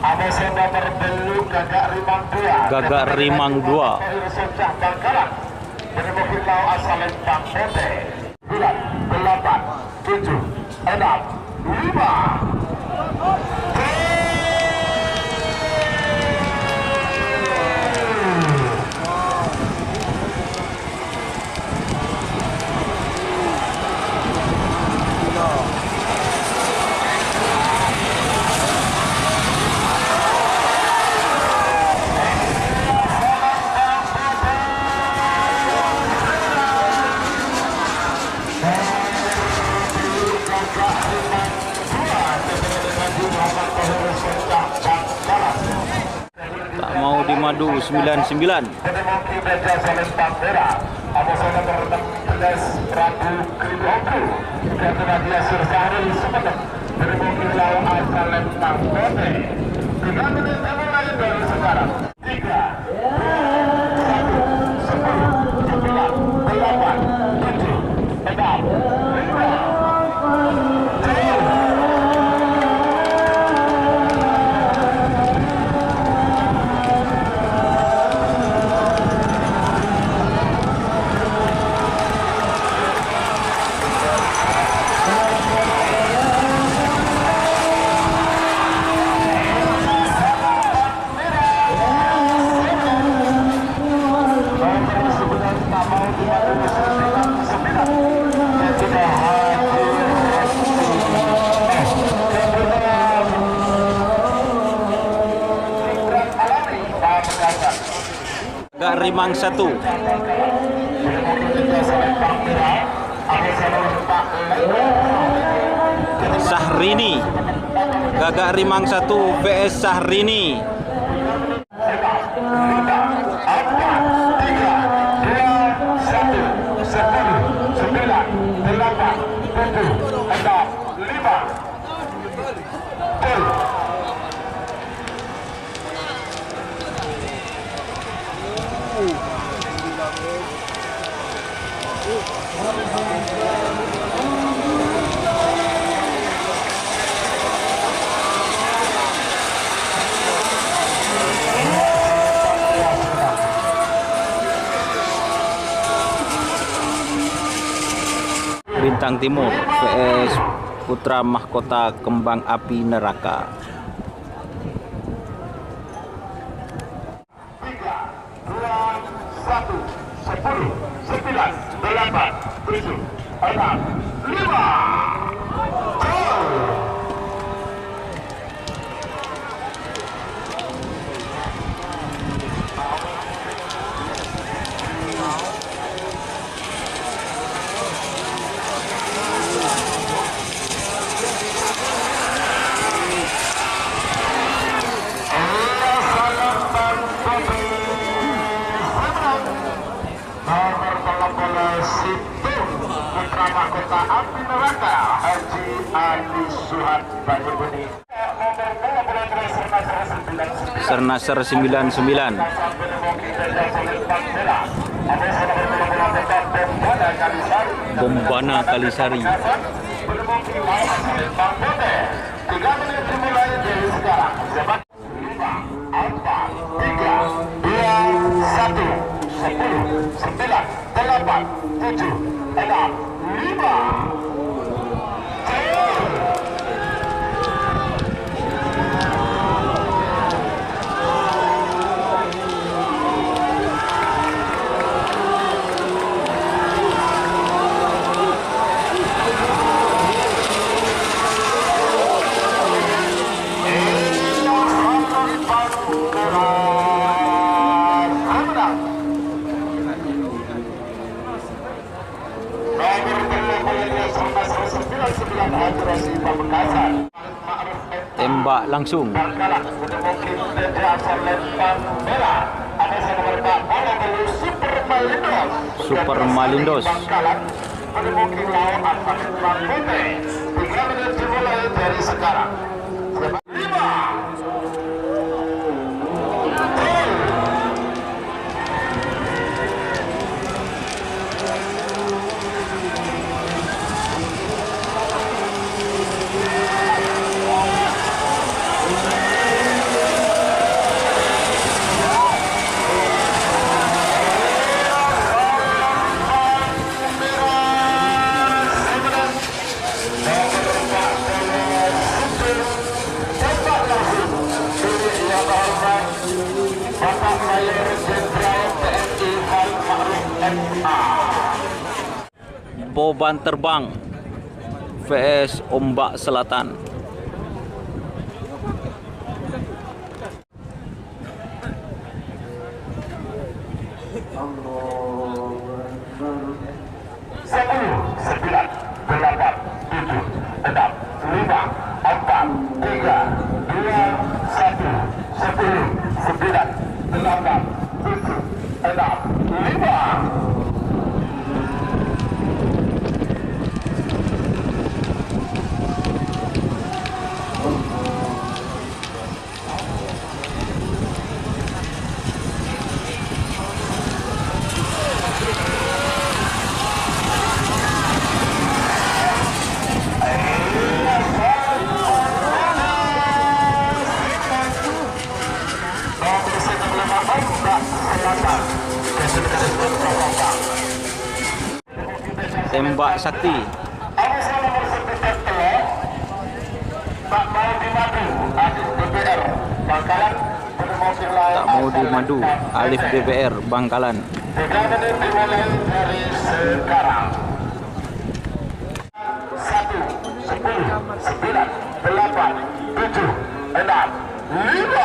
Ada nomor belu Gagak Rimang 2. Gagak Rimang 2. Socah Bangkalan. Menemukan lau asal Lembang Pete. 9, 8, 7, 6, 5. Tak mau dimadu 99. Gagak Rimang 1. Sahrini. Gagak Rimang 1 vs Sahrini. Bintang Timur vs Putra Mahkota Kembang Api Neraka. 5. Putra Mahkota Api Neraka Haji Adi Suhat Banyubuni. Sernaser 99. Bombana Kalisari. 3 menit dimulai dari sekarang. 5, 4, 3, 2, 1, 10, 9, 8, 7, 6, 5. Tembak langsung. Super Malindos. 3 menit dimulai dari sekarang. 5. Poban Terbang vs Ombak Selatan. Sepuluh, 9, 8, 7, 6, 5, 4, 3, 2, 1, 10, 9, 8, 7, 6, 5. Tembak sakti. Tak mau dimadu. Alif DPR Bangkalan. Dimulai dari sekarang. 1, 10, 9, 8, 7, 6, 5.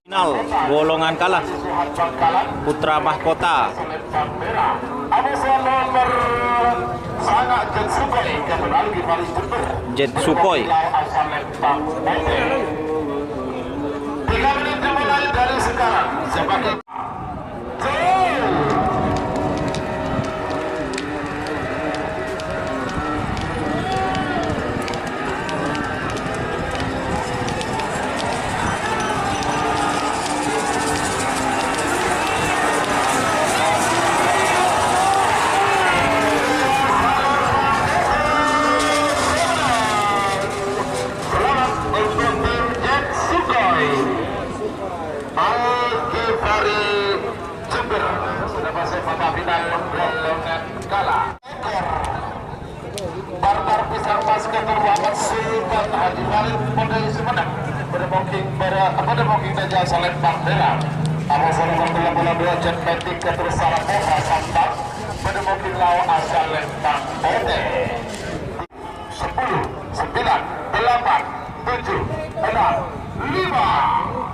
Final golongan kalah Putra Mahkota. Jet Sukhoi. 3 menit dimulai dari sekarang. Sebagai Barbar pisang pas keterwakan Sultan Haji Khalid Model Sumeneb berdemoking Dajjal Saleh Bandera. Abu Salman bola 2 Jet Metik ketersara Moha Sampan berdemoking Lau Asal Lempang Bote. 10, 9, 8, 7, 6, 5.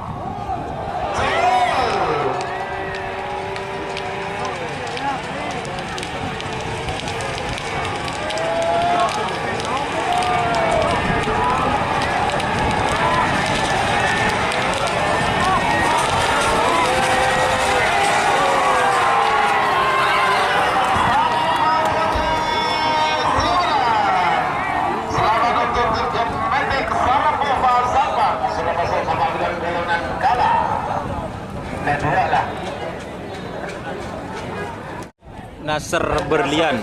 Nasr Berlian.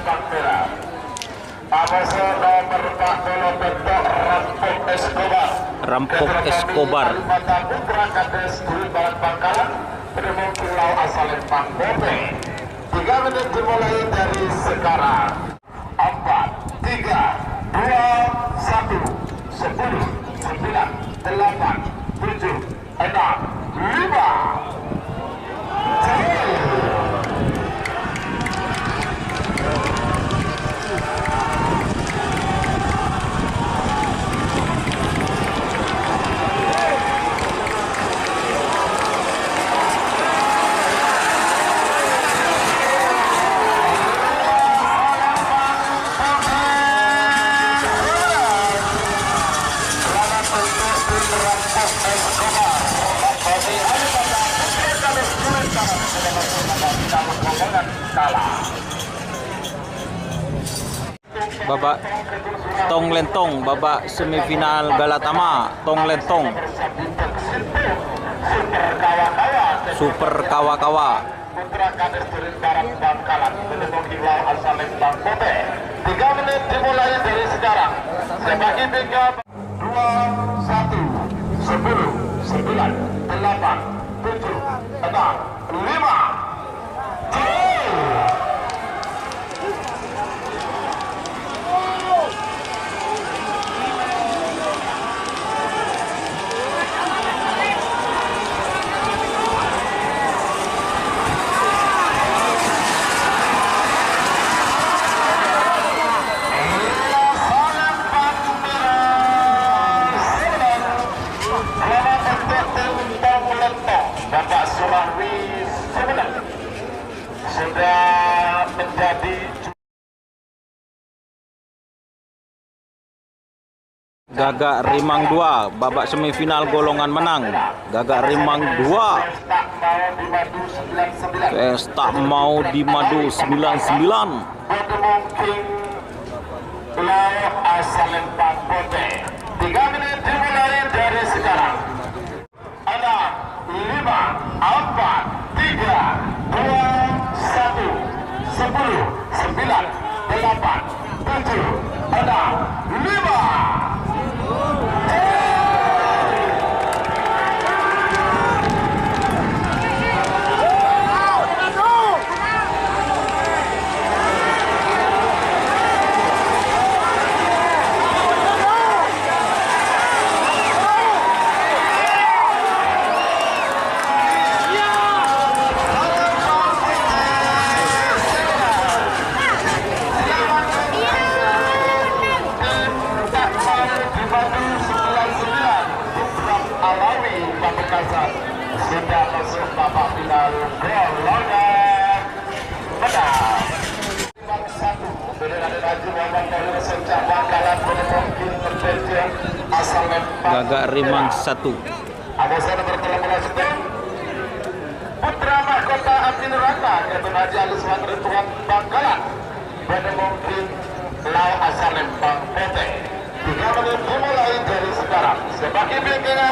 Rampok Escobar. 3 menit dimulai dari sekarang. 4, 3, 2, 1, 10, 9, 8, 7, 6, 5. Babak Tong Lentong, babak semifinal Galatama Tong Lentong. Super Kawa-Kawa. Putra Kades Turin Barat Bangkalan, Benemoking Lau Asal Lempang Bote. 3 menit dimulai dari sekarang. Saya bagi 3, 2, 1, 10, 9, 8, 7, 6, 5. Bapak Sulami Sebenang sudah menjadi Gagak Rimang 2 babak semifinal golongan menang. Gagak Rimang 2 PS tak mau dimadu 99. mungkin Lau asal Lempang Pote. 3 menit dimulai dari sekarang. Ada 5, 4, 3, 2, 1, 10, 9, 8, 7, 6, 5. Sudah masuk babak final golongan menang. Satu, bendera maju Muhammad Tahir sejak Bangkalan mungkin terjadi asal Lempang. Gagak Rimang 1. Ada saya nomor 13 Putra Mahkota Api Neraka yaitu Haji Ali Suwan Rituan Bangkalan. Pada mungkin Lau asal Lempang PT. 3 menit dimulai dari sekarang. Sebagai bikinnya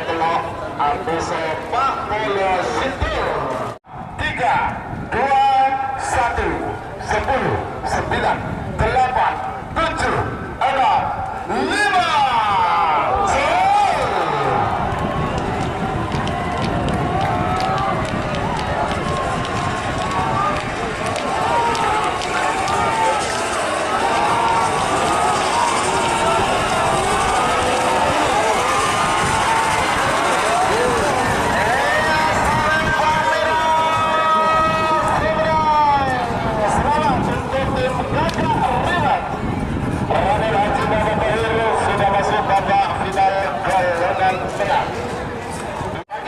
telok Abuse Pak Molo Sintu. 3, 2, 1, 10, 9, 8, 7, 6, 5.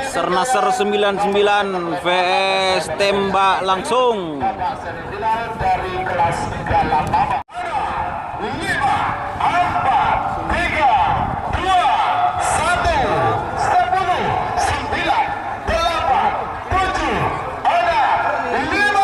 Sernasar 99 vs tembak langsung. Semifinal dari kelas 38. 5, 4, 3, 2, 1, 10, 9, 8, 7, 6, 5.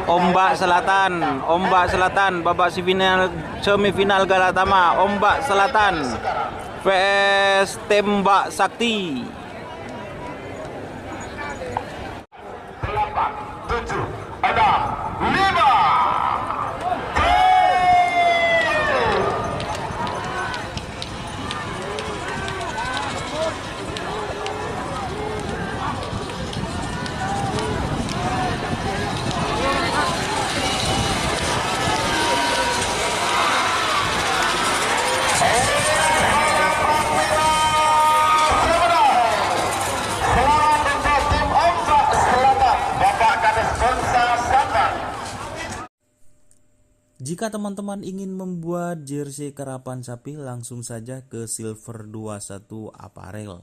Ombak Selatan babak semifinal Galatama. Ombak Selatan vs Tembak Sakti. 8, 7, 6, 5. Jika teman-teman ingin membuat jersey karapan sapi, langsung saja ke Silver 21 Apparel.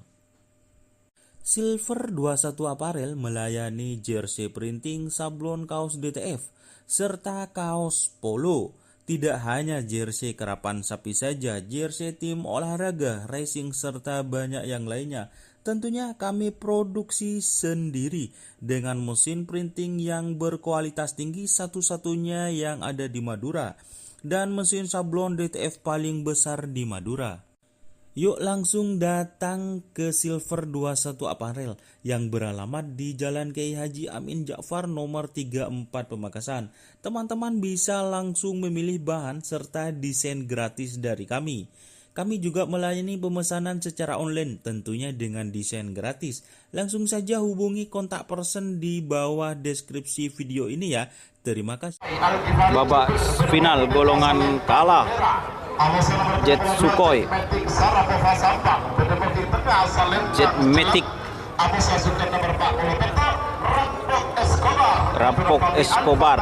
Silver 21 Apparel melayani jersey printing, sablon kaos DTF, serta kaos polo. Tidak hanya jersey karapan sapi saja, jersey tim olahraga, racing, serta banyak yang lainnya. Tentunya kami produksi sendiri dengan mesin printing yang berkualitas tinggi, satu-satunya yang ada di Madura, dan mesin sablon DTF paling besar di Madura. Yuk langsung datang ke Silver 21 Apparel yang beralamat di Jalan Kiai Haji Amin Ja'far nomor 34 Pamekasan. Teman-teman bisa langsung memilih bahan serta desain gratis dari kami. Kami juga melayani pemesanan secara online, tentunya dengan desain gratis. Langsung saja hubungi kontak person di bawah deskripsi video ini ya. Terima kasih. Babak final golongan kalah Jet Sukhoi, Jet Matic, Rampok Escobar.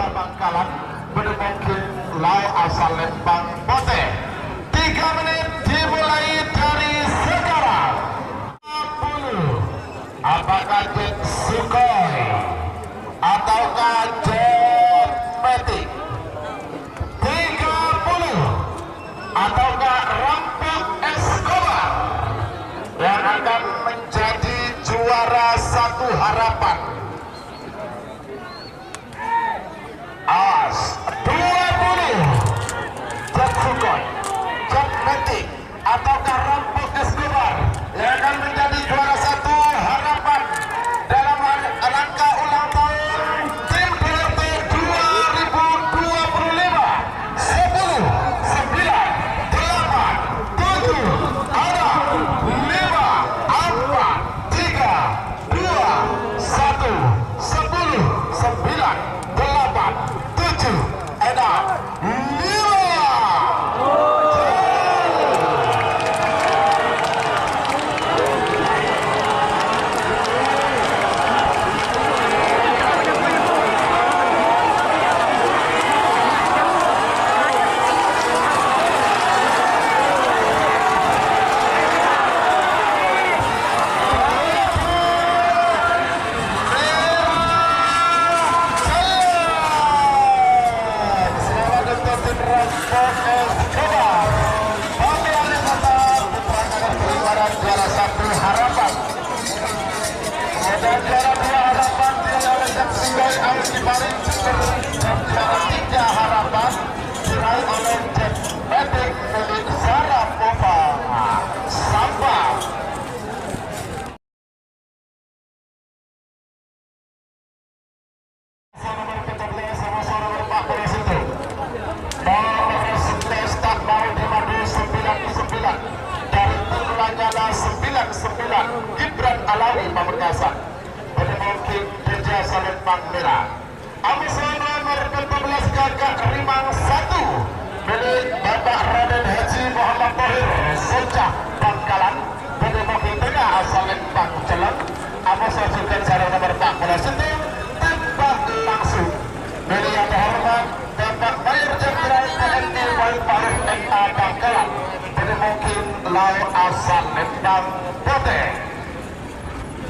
3 menit dimulai dari sekarang. 40. Apakah Jet Sukhoi ataukah Jet Matic? 30. Ataukah Rampok Escobar yang akan menjadi juara satu harapan? As 20. Jet Sukhoi, Jet Matic ataukah Rampok Escobar yang akan menjadi juara satu harapan dalam rangka ulang tahun tim PRT 2025. 10, 9, 8, 7, 6, 5, 4, 3, 2, 1, 10, 9, 8, 7, 6, 5. Gibran Alawi Pamekasan Penemongking Kerja Salempang Merah. Amusan nomor 14 Gagak Rimang 1 milik Bapak Raden Haji Muhammad Tahir Socah Bangkalan. Penemongking Tengah Salempang Celeng. Amusan Sultan Sarang nomor 14 itu tembak langsung milik yang terhormat Bapak Mayor Jenderal TNI Wahid Farid MA Bangkalan. Penemongking Lau Asal Lembang Pote.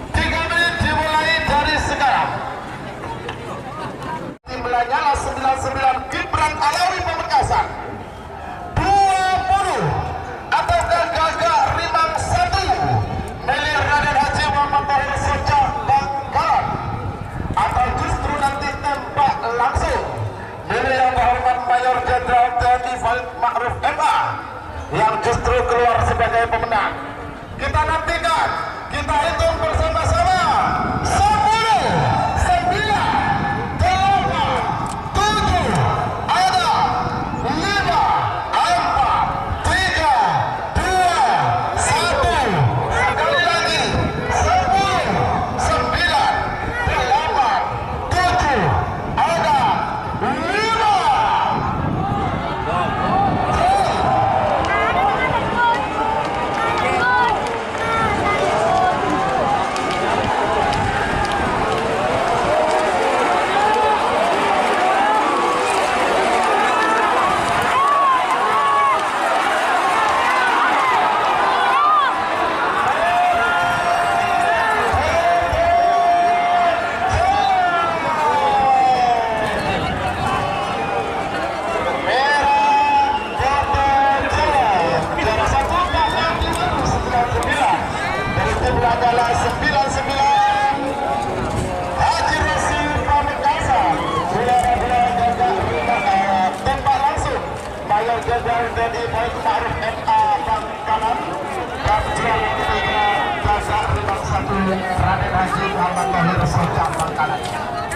3 menit dimulai dari sekarang. Tim Belanyala 99 Gibran Alawi Pamekasan. 20. Ataukah Gagak Rimang 1 milik Raden Haji Muhammad Tahir Socah Bangkalan, atau justru nanti tembak langsung milik yang terhormat Mayor Jenderal TNI Farid Ma'ruf MA yang justru keluar sebagai pemenang. Kita nantikan, kita hitung bersama-sama. 10, 9, 8, 7, ada 5, 4, 3, 2, 1. Sekali lagi. 10, 9, 8, 7, ada 5. dari TNI Polri Ma'ruf MA Bangkalan, dan juara ketiga Jasa Ribang 1 Raden Haji Muhammad Tahir Sojak Bangkalan.